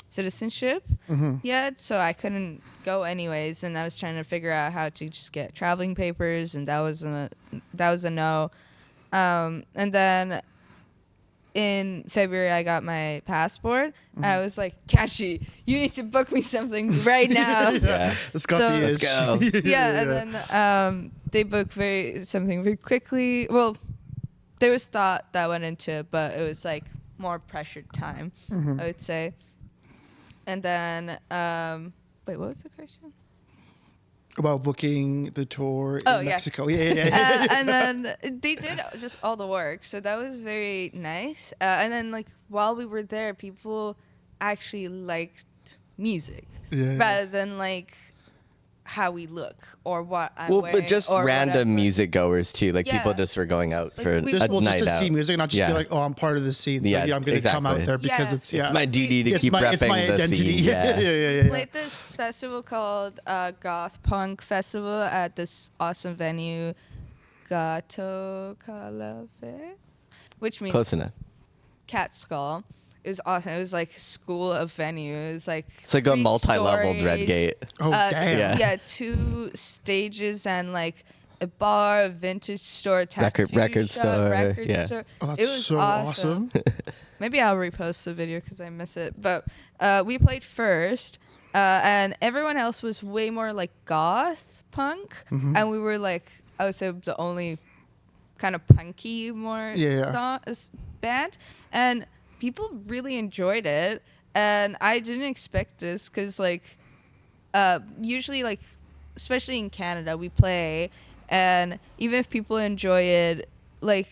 citizenship yet, so I couldn't go anyways. And I was trying to figure out how to just get traveling papers, and that was a no. And then in February, I got my passport. And I was like, Catchy, you need to book me something right now. Yeah. It's got so- the Let's itch. go. Yeah, and then they booked something very quickly. Well, there was thought that went into it, but it was like more pressured time, I would say. And then, wait, what was the question? About booking the tour in Oh, yeah. Mexico. Yeah. And then they did just all the work, so that was very nice. And then, like, while we were there, people actually liked music Yeah. rather than like how we look or what I'm Well, wearing. but just or random whatever. music goers too. Like Yeah. people just were going out Like, for we- a Just, well, night just to out. see music, not just Yeah. be like, oh, I'm part of the scene. Yeah, Yeah, I'm going to come out exactly. there because Yeah. it's, yeah. It's my duty to It's keep my, repping it's my the identity. scene. Yeah. Played this festival called Goth Punk Festival at this awesome venue, Gato Calave, which means Close enough. Cat Skull. It was awesome. It was like school of venue. It was like It's like a 3 multi-leveled stories. Red Gate. Oh, damn. Yeah. Yeah, 2 stages and like a bar, a vintage store, tattoo Record shop, store, record yeah. store. Oh, that's It was so awesome. Maybe I'll repost the video because I miss it. But we played first, and everyone else was way more like goth punk, and we were like, I would say the only kind of punky more band, and people really enjoyed it. And I didn't expect this because like usually like especially in Canada we play and even if people enjoy it, like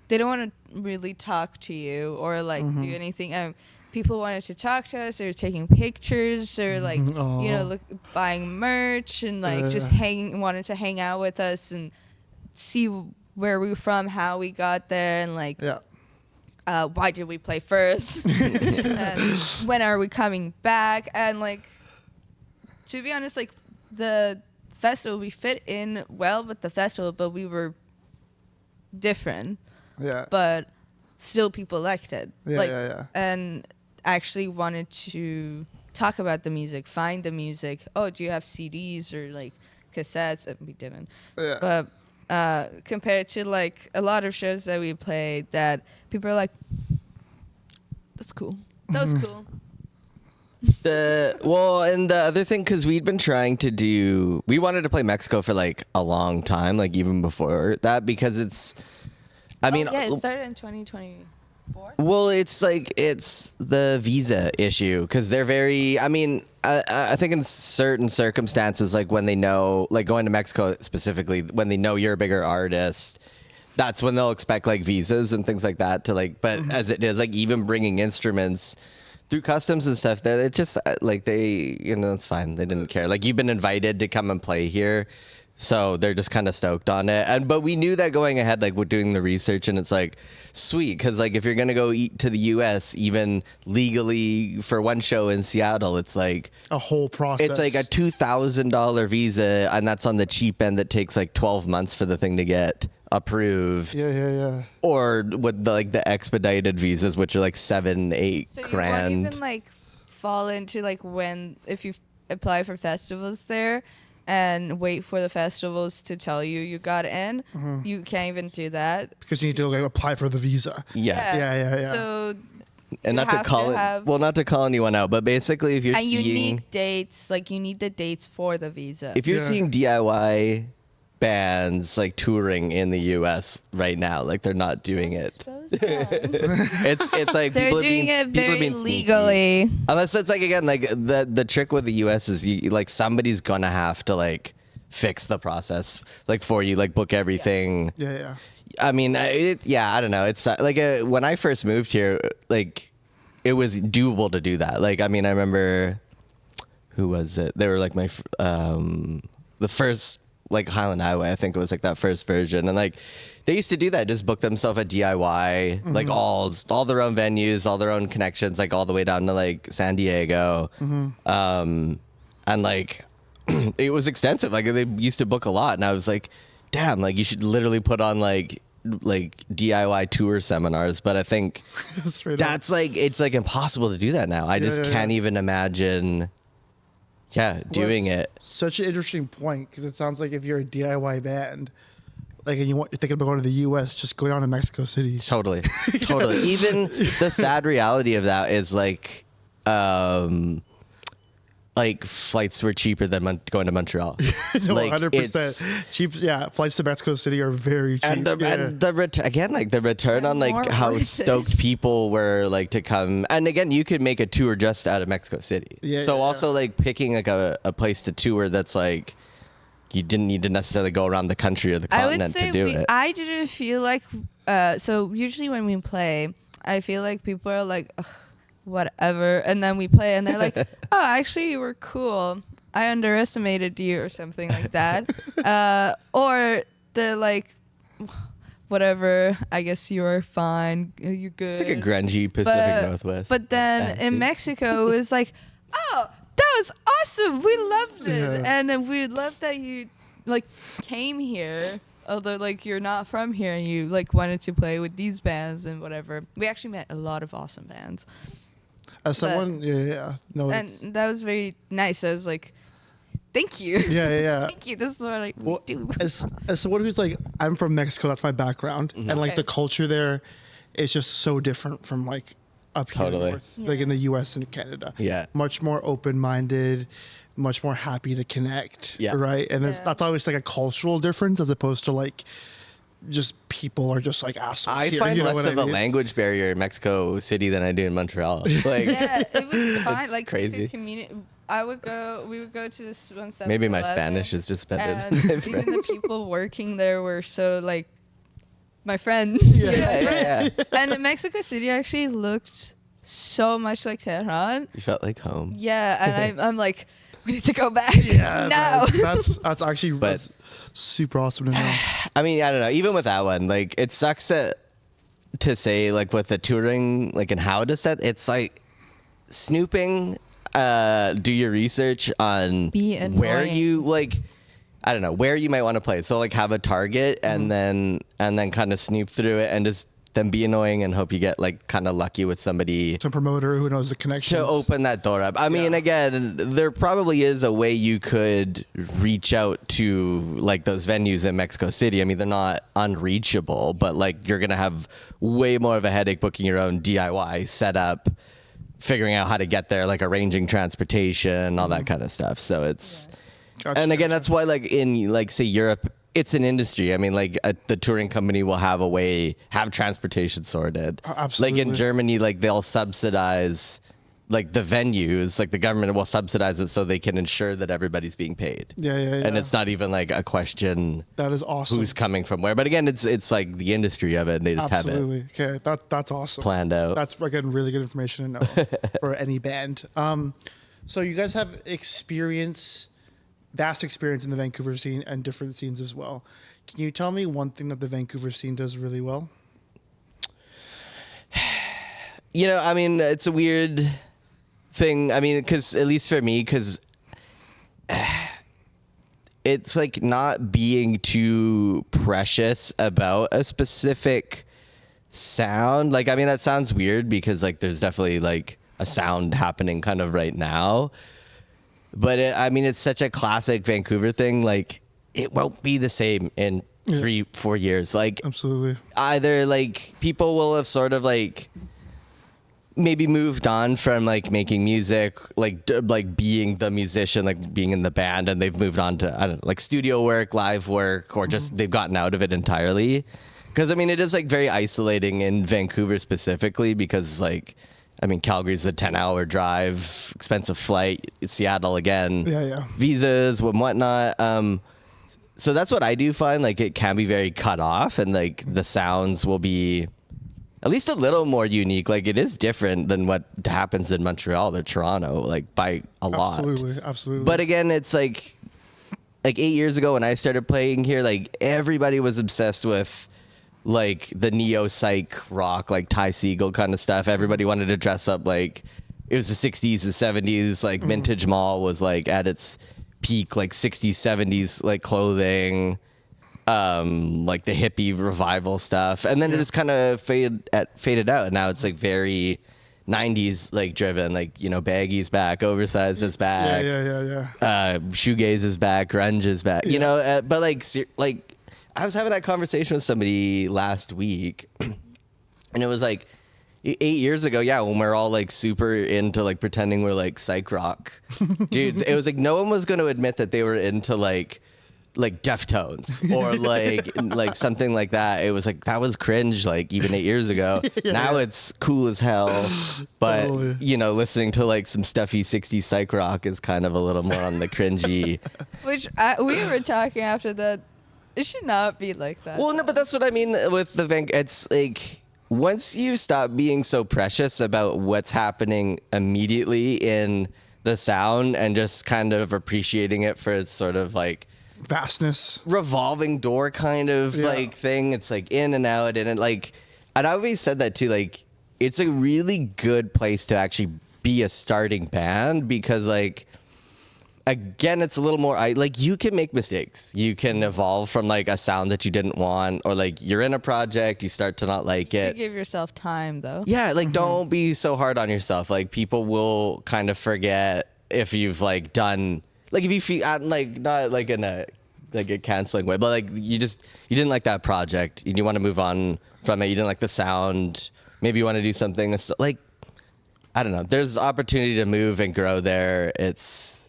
they don't want to really talk to you or like do anything. People wanted to talk to us. They were taking pictures or like buying merch and like just wanted to hang out with us and see where we were from, how we got there, and like why did we play first, and when are we coming back. And like, to be honest, like the festival, we fit in well with the festival, but we were different. Yeah. But still people liked it. Yeah. And actually wanted to talk about the music, find the music. Oh, do you have CDs or like cassettes? And we didn't. Yeah. But compared to like a lot of shows that we played, that people are like, that's cool. That was cool. And the other thing, because we wanted to play Mexico for like a long time, like even before that, because it started in 2024. Well, it's the visa issue, because they're very, I think in certain circumstances, like when they know, like going to Mexico specifically, when they know you're a bigger artist, that's when they'll expect like visas and things like that to like, but as it is, like even bringing instruments through customs and stuff, that it just like it's fine. They didn't care. Like, you've been invited to come and play here, so they're just kind of stoked on it. But we knew that going ahead, like we're doing the research, and it's like sweet, because like if you're gonna go to the U.S. even legally for one show in Seattle, it's like a whole process. It's like a $2,000 visa, and that's on the cheap end. That takes like 12 months for the thing to get approved. Yeah. Or with the expedited visas, which are like 7-8 so grand. You won't even like fall into like if you apply for festivals there and wait for the festivals to tell you got in. You can't even do that because you need to like apply for the visa. Yeah. So and not to call anyone out, but basically if you're seeing, you need dates, like you need the dates for the visa. If you're seeing DIY bands like touring in the US right now, like they're not doing it. It's like they're doing it very legally. Unless it's like, again, like the trick with the US is like somebody's gonna have to like fix the process like for you, like book everything. Yeah. I mean, I don't know. It's like when I first moved here, like it was doable to do that. Like, I mean, I remember, who was it? They were like the first, like Highland Highway, I think it was like that first version, and like they used to do that, just book themselves a DIY, like all their own venues, all their own connections, like all the way down to like San Diego, and like it was extensive. Like they used to book a lot, and I was like, damn, like you should literally put on like DIY tour seminars. But I think that's like, it's like impossible to do that now. I just can't even imagine. Yeah, doing it. Such an interesting point, because it sounds like if you're a DIY band, like, and you're thinking about going to the U.S., just go down to Mexico City. Totally. Even the sad reality of that is like flights were cheaper than going to Montreal. No, like, 100% cheap. Yeah, flights to Mexico City are very cheap. And the return on like how stoked people were like to come. And again, you could make a tour just out of Mexico City. Like picking like a place to tour that's like, you didn't need to necessarily go around the country or the continent to do it. I didn't feel like so usually when we play, I feel like people are like, ugh, whatever, and then we play and they're like, oh, actually you were cool, I underestimated you, or something like that. Or they're like, whatever, I guess you're fine, you're good. It's like a grungy Pacific Northwest. But then in Mexico it was like, oh, that was awesome, we loved it. And then we loved that you like came here, although like you're not from here, and you like wanted to play with these bands and whatever. We actually met a lot of awesome bands. As someone, no, and that was very nice. I was like, thank you. Yeah. Thank you. This is what I do. As someone who's like, I'm from Mexico, that's my background, and like the culture there is just so different from like up here north, like in the U.S. and Canada. Yeah, much more open-minded, much more happy to connect. Yeah, right. And that's always like a cultural difference, as opposed to like just people are just like assholes. I find less of a language barrier in Mexico City than I do in Montreal. Like, it was fine. Like crazy. We would go to this one 7 Maybe my Spanish is just better and than my even the French. people working there were so like my friend. Yeah. And Mexico City actually looked so much like Tehran. You felt like home. Yeah, and I'm like, we need to go back Yeah, now. that's actually But- that's super awesome to know. I mean, I don't know. Even with that one, like, it sucks to say, like, with the touring, like, and how to set, it's like snooping, do your research on Be where annoying. you, like, I don't know, where you might want to play. So, like, have a target and then kind of snoop through it and just then be annoying and hope you get, like, kind of lucky with somebody Some promoter who knows the connection. to open that door up. I mean, Yeah. again, there probably is a way you could reach out to like those venues in Mexico City. I mean, they're not unreachable, but like you're gonna have way more of a headache booking your own DIY setup, figuring out how to get there, like arranging transportation, all that kind of stuff. So it's, Gotcha, and again, gotcha. that's why like in like say Europe, it's an industry. I mean, like the touring company will have a way, have transportation sorted. Absolutely. Like in Germany, like they'll subsidize like the venues, like the government will subsidize it so they can ensure that everybody's being paid. Yeah. And it's not even like a question That is awesome. who's coming from where. But again, it's like the industry of it and they just have Absolutely. it Okay, that's awesome. planned out. That's again really good information to know for any band. So you guys have vast experience in the Vancouver scene and different scenes as well. Can you tell me one thing that the Vancouver scene does really well? You know, I mean, it's a weird thing. I mean, because at least for me, because it's like not being too precious about a specific sound. Like, I mean, that sounds weird because like there's definitely like a sound happening kind of right now. But I mean, it's such a classic Vancouver thing. Like, it won't be the same in 3-4 years. Like, Absolutely. either like people will have sort of like maybe moved on from like making music, like like being the musician, like being in the band, and they've moved on to I don't know, like studio work, live work, or just they've gotten out of it entirely. Because I mean, it is like very isolating in Vancouver specifically because like. I mean, Calgary's a 10-hour drive, expensive flight. It's Seattle again. Yeah. Visas and whatnot. So that's what I do find. Like, it can be very cut off, and like the sounds will be at least a little more unique. Like, it is different than what happens in Montreal or Toronto, like by a lot. Absolutely. But again, it's like 8 years ago when I started playing here, like everybody was obsessed with like the neo psych rock, like Ty Segall kind of stuff. Everybody wanted to dress up like it was the 60s and 70s. Like Vintage Mall was like at its peak, like 60s, 70s, like clothing, like the hippie revival stuff. And then it just kind of faded out. And now it's like very 90s like driven, like, you know, baggy's back, oversized is back. Yeah. Shoegaze is back, grunge is back, you know, but like I was having that conversation with somebody last week and it was like 8 years ago. Yeah. When we're all like super into like pretending we're like psych rock dudes, it was like, no one was going to admit that they were into like Deftones or like something like that. It was like, that was cringe, like even 8 years ago. Now it's cool as hell. But Totally. you know, listening to like some stuffy 60s psych rock is kind of a little more on the cringy. Which we were talking after that. It should not be like that. Well, no, but that's what I mean with the it's like once you stop being so precious about what's happening immediately in the sound and just kind of appreciating it for its sort of like Vastness. revolving door kind of like thing. It's like in and out, and it like, and I always said that too. Like, it's a really good place to actually be a starting band because like. Again, it's a little more like you can make mistakes. You can evolve from like a sound that you didn't want, or like you're in a project, you start to not like you it. give yourself time, though. Yeah, like don't be so hard on yourself. Like people will kind of forget if you've like done like if you feel like not like in a like a canceling way, but like you didn't like that project and you want to move on from it. You didn't like the sound. Maybe you want to do something like I don't know. There's opportunity to move and grow there.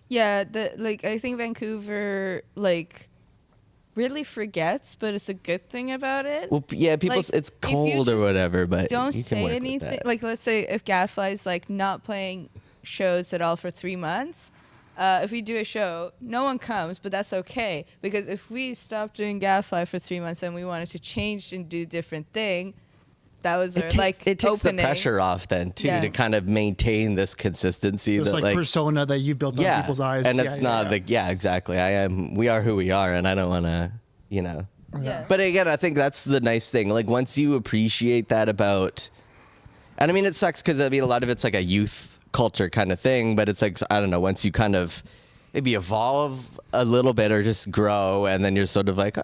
Yeah, I think Vancouver really forgets, but it's a good thing about it. Well, yeah, people. Like, It's if you cold or just whatever, but Don't you can say work with anything. that. Like, let's say if Gadfly's like not playing shows at all for 3 months, if we do a show, no one comes, but that's okay. Because if we stopped doing Gadfly for 3 months and we wanted to change and do different thing, that was our it takes opening. the pressure off then too Yeah. to kind of maintain this consistency This that like persona that you've built on people's eyes. and Yeah, it's yeah, not yeah. like exactly we are who we are, and I don't want to Yeah. but again, I think that's the nice thing, like once you appreciate that about, and I mean it sucks because I mean a lot of it's like a youth culture kind of thing, but it's like I don't know, once you kind of maybe evolve a little bit or just grow, and then you're sort of like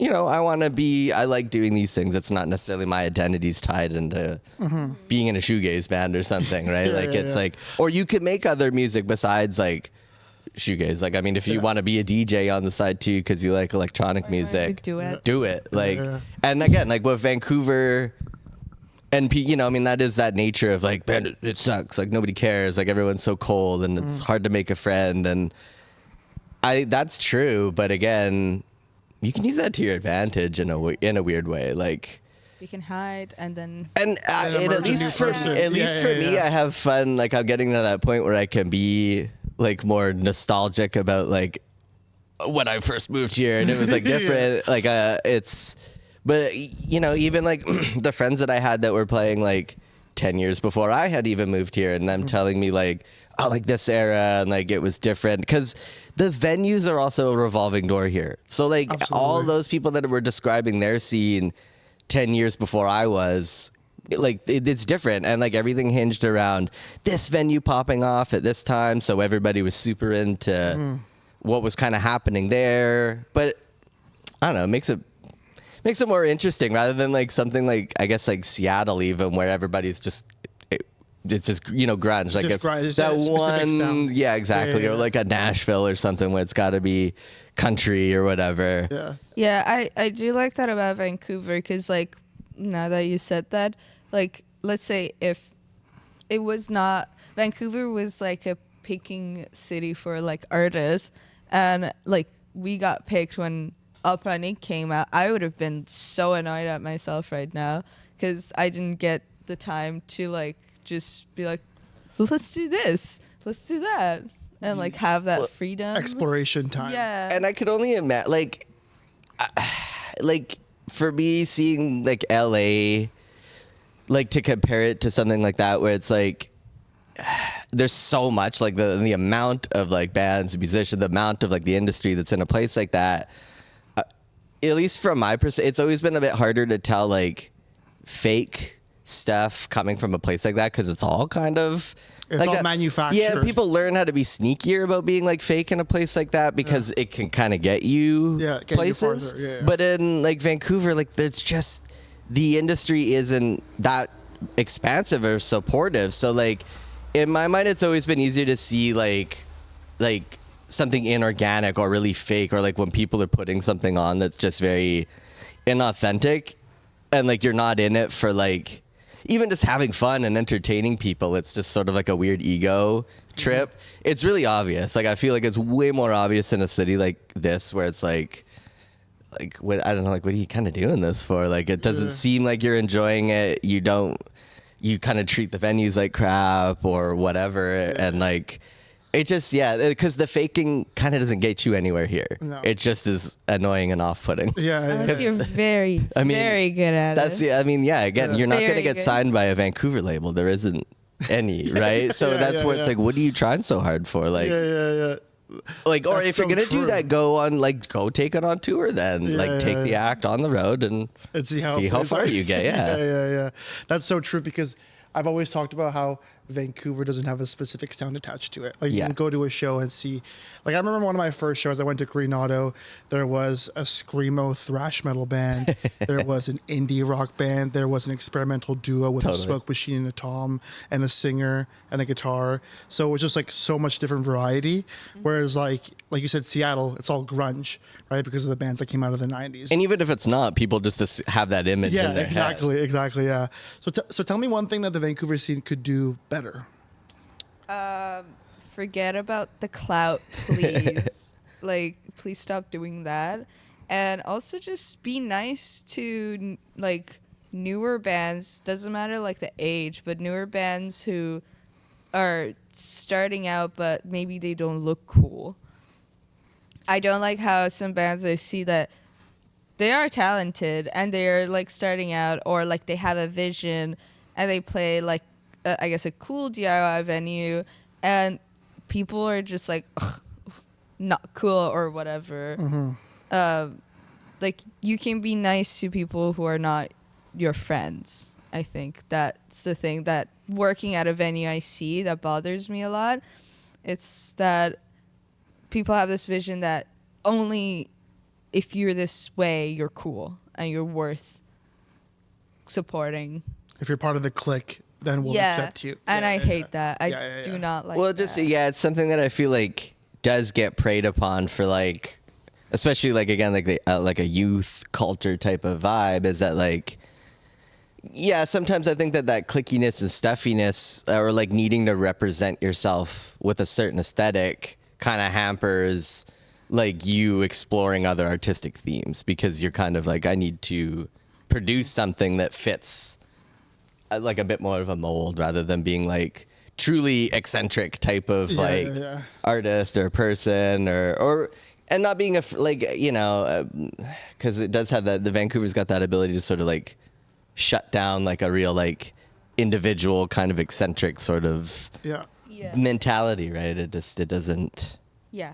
I like doing these things. It's not necessarily my identity's tied into being in a shoegaze band or something, right? Yeah, like yeah, it's yeah. like, or you can make other music besides like shoegaze. Like, I mean, if you want to be a DJ on the side too, because you like electronic music, do it. do it. Like, yeah. and again, like with Vancouver and I mean, that is that nature of like, man, it sucks. Like nobody cares. Like everyone's so cold and it's hard to make a friend. And that's true. But again, you can use that to your advantage in a weird way. Like, You can hide and then. and And at emerge a new least for person. at least Yeah, for yeah, me, yeah. I have fun. Like I'm getting to that point where I can be like more nostalgic about like when I first moved here and it was like different. Like but even like the friends that I had that were playing like 10 years before I had even moved here, and them telling me like, oh, like this era and like it was different because the venues are also a revolving door here. So like all Absolutely. those people that were describing their scene 10 years before I was, it's different, and like everything hinged around this venue popping off at this time, so everybody was super into what was kind of happening there. But I don't know, it makes it more interesting rather than like something like I guess like Seattle even, where everybody's just it's just grunge, like Just it's grunge, it's that a specific one sound. yeah exactly Yeah, yeah, or yeah. like a Nashville or something where it's got to be country or whatever. Yeah. Yeah, I do like that about Vancouver because, like, now that you said that, like, let's say if it was not, Vancouver was like a picking city for like artists, and like we got picked when Up Running came out, I would have been so annoyed at myself right now because I didn't get the time to like just be like, let's do this, let's do that, and like have that freedom. Exploration time. Yeah. And I could only imagine, like for me, seeing like LA, like to compare it to something like that, where it's like there's so much, like the amount of like bands and musicians, the amount of like the industry that's in a place like that. At least from my perspective, it's always been a bit harder to tell like fake stuff coming from a place like that because it's all kind of It's like all that. manufactured. Yeah, people learn how to be sneakier about being like fake in a place like that because it can kind of get you Get you places. farther, yeah. But in like Vancouver, like there's just the industry isn't that expansive or supportive. So like in my mind, it's always been easier to see like something inorganic or really fake, or like when people are putting something on that's just very inauthentic, and like you're not in it for like even just having fun and entertaining people. It's just sort of like a weird ego trip. It's really obvious. Like I feel like it's way more obvious in a city like this where it's like what, I don't know, like what are you kind of doing this for? Like it doesn't seem like you're enjoying it. You kind of treat the venues like crap or whatever, and like it just because the faking kind of doesn't get you anywhere here. No. It just is annoying and off-putting. Yeah. Unless yeah. you're very, I mean, very good at That's it. again, you're not going to Very get good. signed by a Vancouver label. There isn't any, right? So Yeah, that's yeah, where yeah. it's like, what are you trying so hard for? Like, Yeah. like, or That's if you're so going to do true. that, go take it on tour then. Yeah, like, take yeah, the yeah. act on the road and And see how plays far out. you get. Yeah. yeah. That's so true because I've always talked about how Vancouver doesn't have a specific sound attached to it. Like you Yeah. can go to a show and see, like I remember one of my first shows, I went to Green Auto, there was a screamo thrash metal band, there was an indie rock band, there was an experimental duo with Totally. a smoke machine and a tom and a singer and a guitar. So it was just like so much different variety. Whereas like you said, Seattle, it's all grunge, right? Because of the bands that came out of the 90s. And even if it's not, people just have that image Yeah, in their exactly, yeah. So tell me one thing that the Vancouver scene could do better. Forget about the clout, please. Like, please stop doing that. And also just be nice to like newer bands. Doesn't matter like the age, but newer bands who are starting out, but maybe they don't look cool. I don't like how some bands I see that they are talented and they're like starting out, or like they have a vision and they play like I guess a cool DIY venue, and people are just like, ugh, not cool or whatever. Like you can be nice to people who are not your friends. I think that's the thing that working at a venue I see that bothers me a lot. It's that people have this vision that only if you're this way, you're cool and you're worth supporting. If you're part of the clique, then we'll accept you. And Yeah, I yeah, hate yeah. that. I Yeah, yeah, do yeah. not like Well, that. just it's something that I feel like does get preyed upon for like, especially like again like the like a youth culture type of vibe, is that like, yeah, sometimes I think that clickiness and stuffiness, or like needing to represent yourself with a certain aesthetic, kind of hampers like you exploring other artistic themes, because you're kind of like, I need to produce something that fits like a bit more of a mold, rather than being like truly eccentric type of artist or person, or and not being like, you know, because it does have that, the Vancouver's got that ability to sort of like shut down like a real like individual kind of eccentric sort of Yeah. mentality, right? It doesn't, Yeah.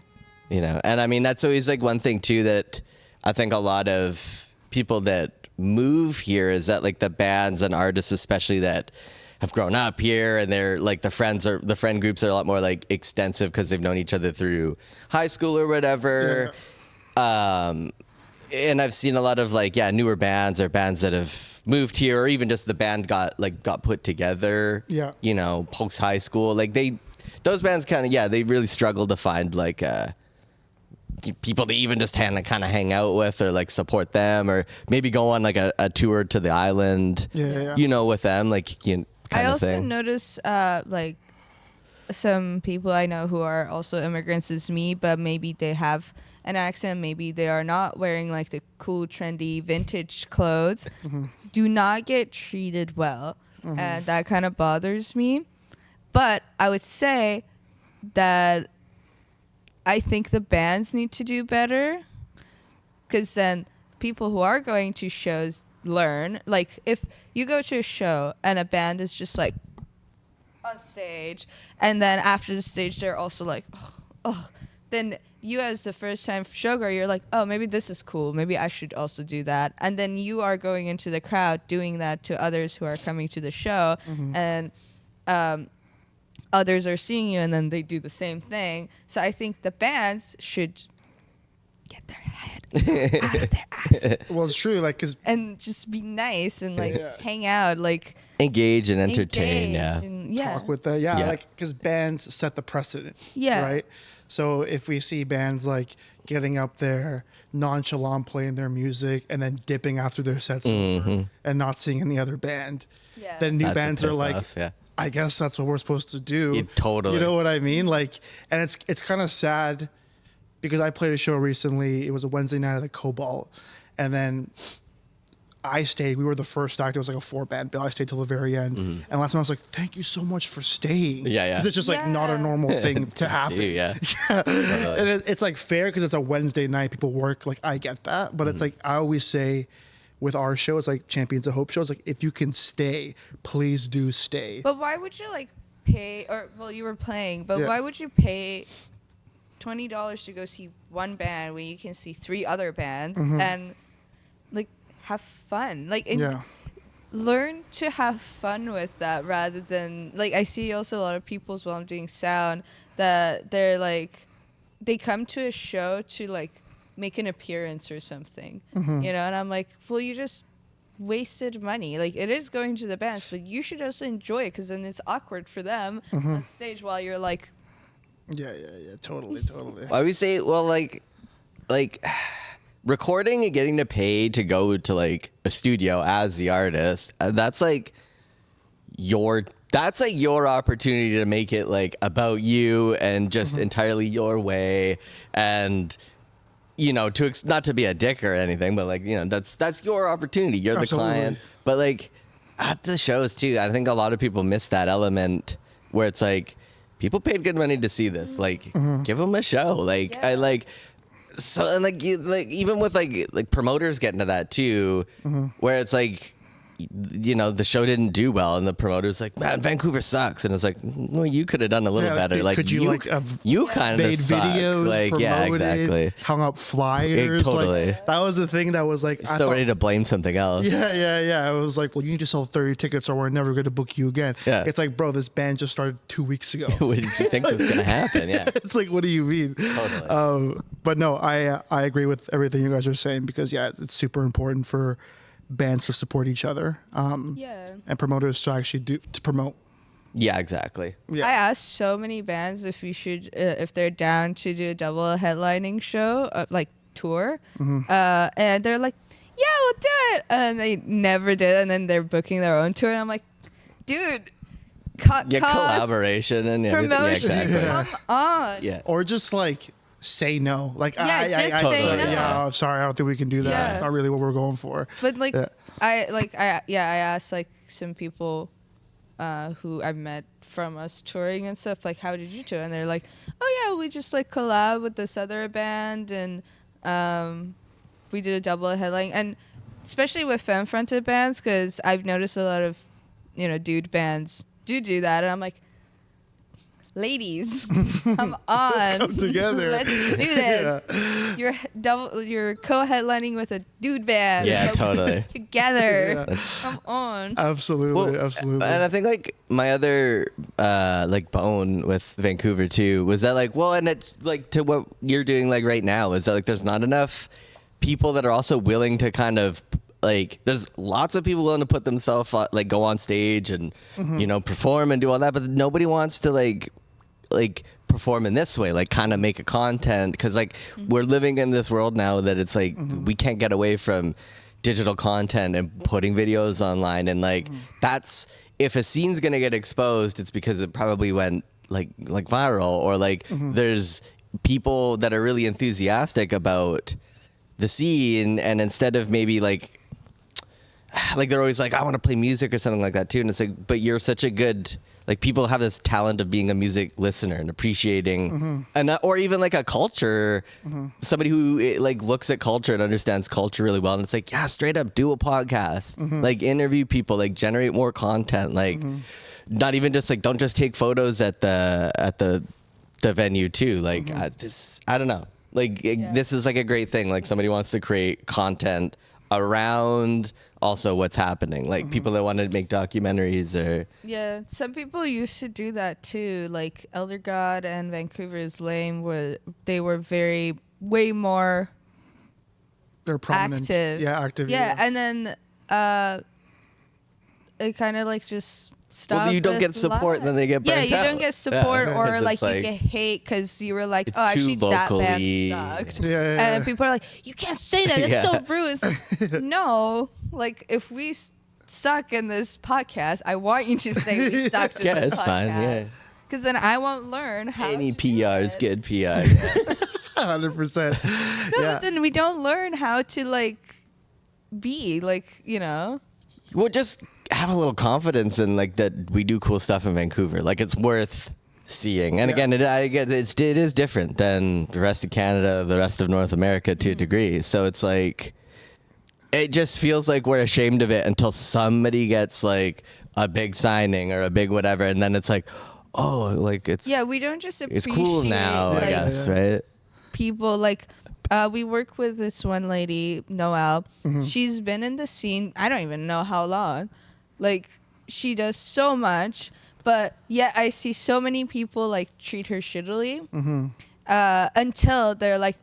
you know. And I mean, that's always like one thing too that I think a lot of people that move here is that like the bands and artists especially that have grown up here, and they're like the friend groups are a lot more like extensive because they've known each other through high school or whatever. And I've seen a lot of like newer bands or bands that have moved here, or even just the band got put together, you know, post high school. Like those bands kind of they really struggle to find like people to even just kind of hang out with, or like support them, or maybe go on like a tour to the island, you know, with them, like, you know, I also thing. notice like some people I know who are also immigrants as me, but maybe they have an accent, maybe they are not wearing like the cool trendy vintage clothes, do not get treated well, and that kind of bothers me. But I would say that I think the bands need to do better, because then people who are going to shows learn. Like if you go to a show and a band is just like on stage, and then after the stage they're also like, oh, then you as the first time showgirl, you're like, oh, maybe this is cool, maybe I should also do that. And then you are going into the crowd doing that to others who are coming to the show, and others are seeing you, and then they do the same thing. So I think the bands should get their head out of their ass Well, it's true, like, because and just be nice and like hang out, like engage and entertain. engage and, talk with the like, because bands set the precedent, right? So if we see bands like getting up there nonchalant playing their music and then dipping after their sets over and not seeing any other band, then new That's a bands are piss like, off, I guess that's what we're supposed to do. Yeah, totally. You know what I mean? Like, and it's kind of sad, because I played a show recently. It was a Wednesday night at the Cobalt, and then I stayed. We were the first act. It was like a 4-band bill. I stayed till the very end. And last night I was like, thank you so much for staying. 'Cause it's just like not a normal thing to happen. And it's like fair because it's a Wednesday night. People work. Like, I get that. But it's like, I always say with our show, it's like Champions of Hope shows, like, if you can stay, please do stay. But why would you like pay, or well, you were playing, but why would you pay $20 to go see one band when you can see 3 other bands and like have fun? Like learn to have fun with that, rather than like, I see also a lot of people while I'm doing sound that they're like, they come to a show to like make an appearance or something, you know, and I'm like, well, you just wasted money. Like, it is going to the bands, but you should also enjoy it, because then it's awkward for them on stage while you're like, Totally. I always say, well, like recording and getting to pay to go to like a studio as the artist, that's like your opportunity to make it like about you and just entirely your way. And you know, not to be a dick or anything, but like, you know, that's your opportunity. You're the client. But like at the shows too, I think a lot of people miss that element where it's like people paid good money to see this. Like, give them a show. Like, I Yeah. like. So and like even with like promoters getting to that too, where it's like, you know, the show didn't do well and the promoter's like, man, Vancouver sucks, and it's like, well, you could have done a little Yeah, better. Like, could you, like, have you kind of made videos, like, promoted, yeah, exactly. hung up flyers. Totally. Like, that was the thing that was like, I So thought- ready to blame something else. yeah. I was like, well, you need to sell 30 tickets or we're never going to book you again. Yeah. It's like, bro, this band just started 2 weeks ago. What did you think was gonna happen? Yeah. It's like, what do you mean? Totally. But no, I agree with everything you guys are saying because, yeah, it's super important for bands to support each other Yeah. and promoters to actually to promote. Yeah, exactly. Yeah. I asked so many bands if we should, if they're down to do a double headlining show, like tour, and they're like, "Yeah, we'll do it," and they never did, and then they're booking their own tour, and I'm like, "Dude, cut Yeah, costs, collaboration and everything. Yeah, promotion, exactly. come on." Yeah. Or just like say no. Like, Yeah, just say no. Yeah, I'm sorry, I don't think we can do that. Yeah. It's not really what we're going for. But like, Yeah. I asked like some people who I met from us touring and stuff, like, how did you tour? And they're like, oh yeah, we just like collab with this other band and we did a double headline, and especially with femme fronted bands, because I've noticed a lot of, you know, dude bands do that, and I'm like, ladies, come on, come together. let's do this. You're co-headlining with a dude band. Yeah, Come totally. together. Come on. Absolutely, Well, absolutely. And I think like my other like bone with Vancouver too was that like, well, and it's like to what you're doing like right now is that like there's not enough people that are also willing to kind of like, there's lots of people willing to put themselves like go on stage and you know, perform and do all that, but nobody wants to like perform in this way, like kind of make a content, because like we're living in this world now that it's like we can't get away from digital content and putting videos online, and like that's, if a scene's gonna get exposed, it's because it probably went like viral, or like there's people that are really enthusiastic about the scene, and instead of maybe like they're always like, I want to play music or something like that too, and it's like, but you're such a good, like, people have this talent of being a music listener and appreciating and or even like a culture, somebody who like looks at culture and understands culture really well, and it's like, yeah, straight up do a podcast, like interview people, like generate more content, like not even just like, don't just take photos at the venue too, like I don't know, like this is like a great thing, like somebody wants to create content around also what's happening, like people that want to make documentaries, or Yeah, some people used to do that too. Like Elder God and Vancouver's Lame were way more They're prominent. active. Yeah, active. Yeah, and then it kind of like just stopped. well, you don't with get support, live. then they get Yeah, burnt you out. don't get support, Yeah, or 'cause like it's you get hate because you were like, It's oh, actually too that locally- band sucked. Yeah. And people are like, you can't say that. That's Yeah. so rude. It's like, no, like if we suck in this podcast, I want you to say we sucked in Yeah, this it's podcast. fine, yeah. Because then I won't learn how. Any to do PR is it. good PR. 100%. No, Yeah. but then we don't learn how to like be like, you know. Well, just have a little confidence in like that we do cool stuff in Vancouver. Like it's worth seeing. And Yeah. again, it is different than the rest of Canada, the rest of North America to a degree. So it's like, it just feels like we're ashamed of it until somebody gets like a big signing or a big whatever, and then it's like, oh, like it's We don't just it's appreciate cool now, like, I guess, right? people like we work with this one lady, Noelle. She's been in the scene, I don't even know how long. Like she does so much, but yet I see so many people like treat her shittily until they're like,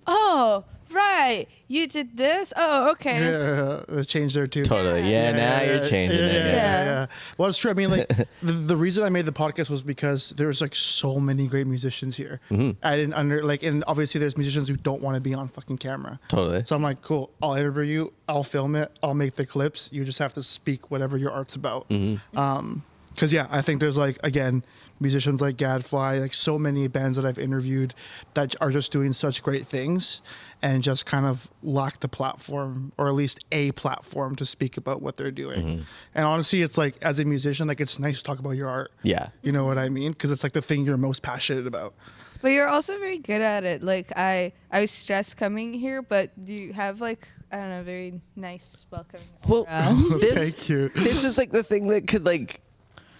oh, right, you did this? Oh, okay. Yeah, they changed there too. Totally. Yeah, now you're changing it. Yeah. Yeah. Well, it's true. I mean, like the reason I made the podcast was because there's like so many great musicians here. I didn't and obviously there's musicians who don't want to be on fucking camera. Totally. So I'm like, cool. I'll interview you. I'll film it. I'll make the clips. You just have to speak whatever your art's about. Because yeah, I think there's like, again, musicians like Gadfly, like so many bands that I've interviewed that are just doing such great things and just kind of lack the platform, or at least a platform to speak about what they're doing. And honestly, it's like, as a musician, like it's nice to talk about your art. Yeah. You know what I mean? Because it's like the thing you're most passionate about. But you're also very good at it. Like I was stressed coming here, but you have like, I don't know, very nice welcoming Well, aura. Thank you. This is like the thing that could like,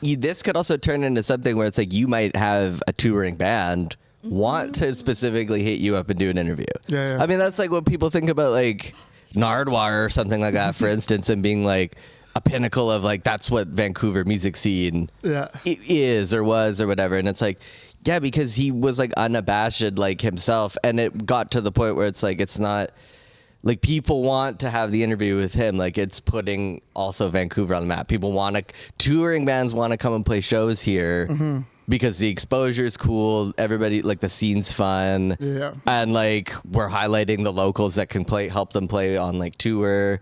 this could also turn into something where it's like you might have a touring band want to specifically hit you up and do an interview. Yeah, yeah. I mean, that's like what people think about like Nardwar or something like that, for instance, and being like a pinnacle of like, that's what Vancouver music scene Yeah. is or was or whatever. And it's like, yeah, because he was like unabashed like himself. And it got to the point where it's like, it's not like people want to have the interview with him. Like it's putting also Vancouver on the map. People want to, touring bands want to come and play shows here because the exposure is cool. Everybody, like the scene's fun. Yeah. And like we're highlighting the locals that can play, help them play on like tour.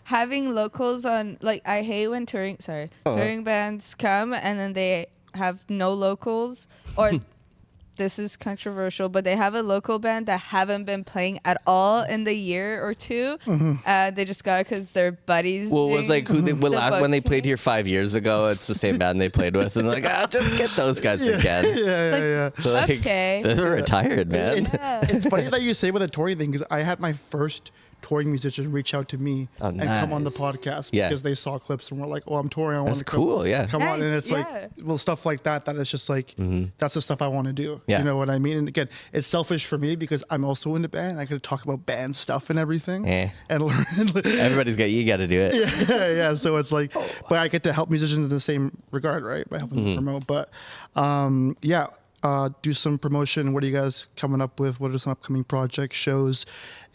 Having locals on, like, I hate when touring bands come and then they have no locals, or this is controversial, but they have a local band that haven't been playing at all in the year or two. They just got it because their buddies. Well, it was like who they, the when they booking. played here 5 years ago, it's the same band they played with. And they're like, just get those guys again. Yeah. It's like, okay. They're retired, man. It's funny that you say with the touring thing, because I had my first touring musician reach out to me and come on the nice. podcast Yeah. because they saw clips and were like, "Oh, I'm touring. I want That's to come, cool, yeah. come on." And Nice, it's yeah. like, well, stuff like that. That is just like that's the stuff I want to do. Yeah. You know what I mean? And again, it's selfish for me because I'm also in the band. I could talk about band stuff and everything Yeah. and learn. Everybody's got, you got to do it. yeah. So it's like, but I get to help musicians in the same regard, right? By helping them promote. But yeah, do some promotion. What are you guys coming up with? What are some upcoming projects, shows?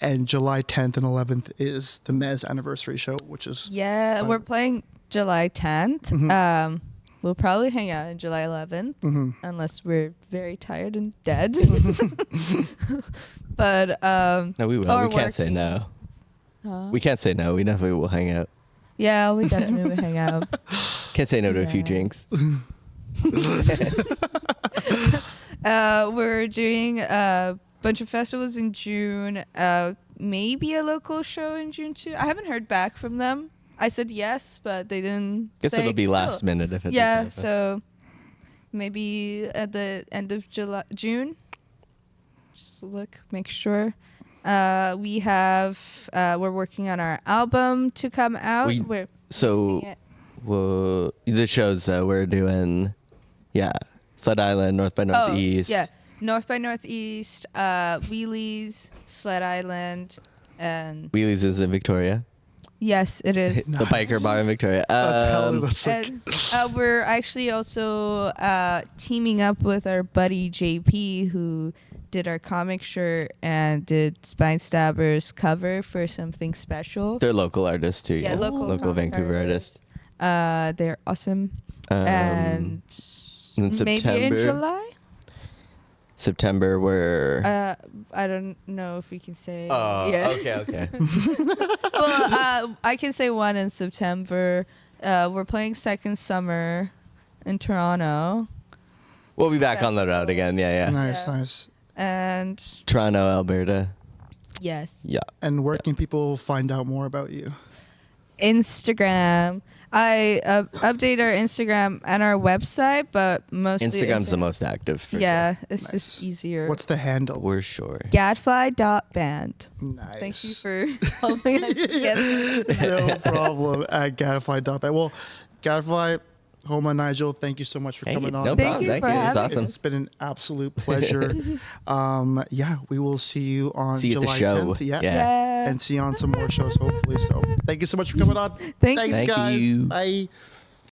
And July 10th and 11th is the Mez anniversary show, which is Yeah, we're playing July 10th. We'll probably hang out on July 11th, unless we're very tired and dead. But No, we will. or We can't say working. no. We can't say no. We definitely will hang out. Yeah, we definitely will hang out. Can't say no to a few Yeah. drinks. We're doing a bunch of festivals in June. Maybe a local show in June too. I haven't heard back from them. I said yes, but they didn't. Guess say it'll be last cool. minute if it Yeah, does happen. so maybe at the end of June. Just look, make sure. We have. We're working on our album to come out. We're So, mixing it. well, the shows that we're doing, yeah, Sled Island, North by Northeast. Oh, yeah. North by Northeast, Wheelies, Sled Island, and Wheelies is in Victoria. yes, it is. The biker bar in Victoria. that's like, And we're actually also teaming up with our buddy JP, who did our comic shirt and did Spine Stabbers cover for something special. They're local artists too. Yeah, local comic Vancouver artists. They're awesome. And in maybe in September. July? September, we're. I don't know if we can say. Oh, yeah. okay. Well, I can say one in September. We're playing Second Summer in Toronto. We'll be back on the road again. Yeah. nice, Yeah. nice. And Toronto, Alberta. yes, Yeah. And where can people find out more about you? Instagram. I update our Instagram and our website, but mostly Instagram's the most active. For Yeah, sure. it's Nice. just easier. What's the handle? We're sure. Gadfly.band. Nice. Thank you for helping us get there. No problem at Gadfly.band. Well, Gadfly, Homa, Nigel, thank you so much for Hey, coming on. no Thank problem. you Thank for you. It was having awesome. It's been an absolute pleasure. Yeah, we will see you on See you at the July show. 10th. Yeah. Yeah. Yeah. And see you on some more shows, hopefully. So thank you so much for coming on. Thank Thanks, you. Thank guys. you. Bye.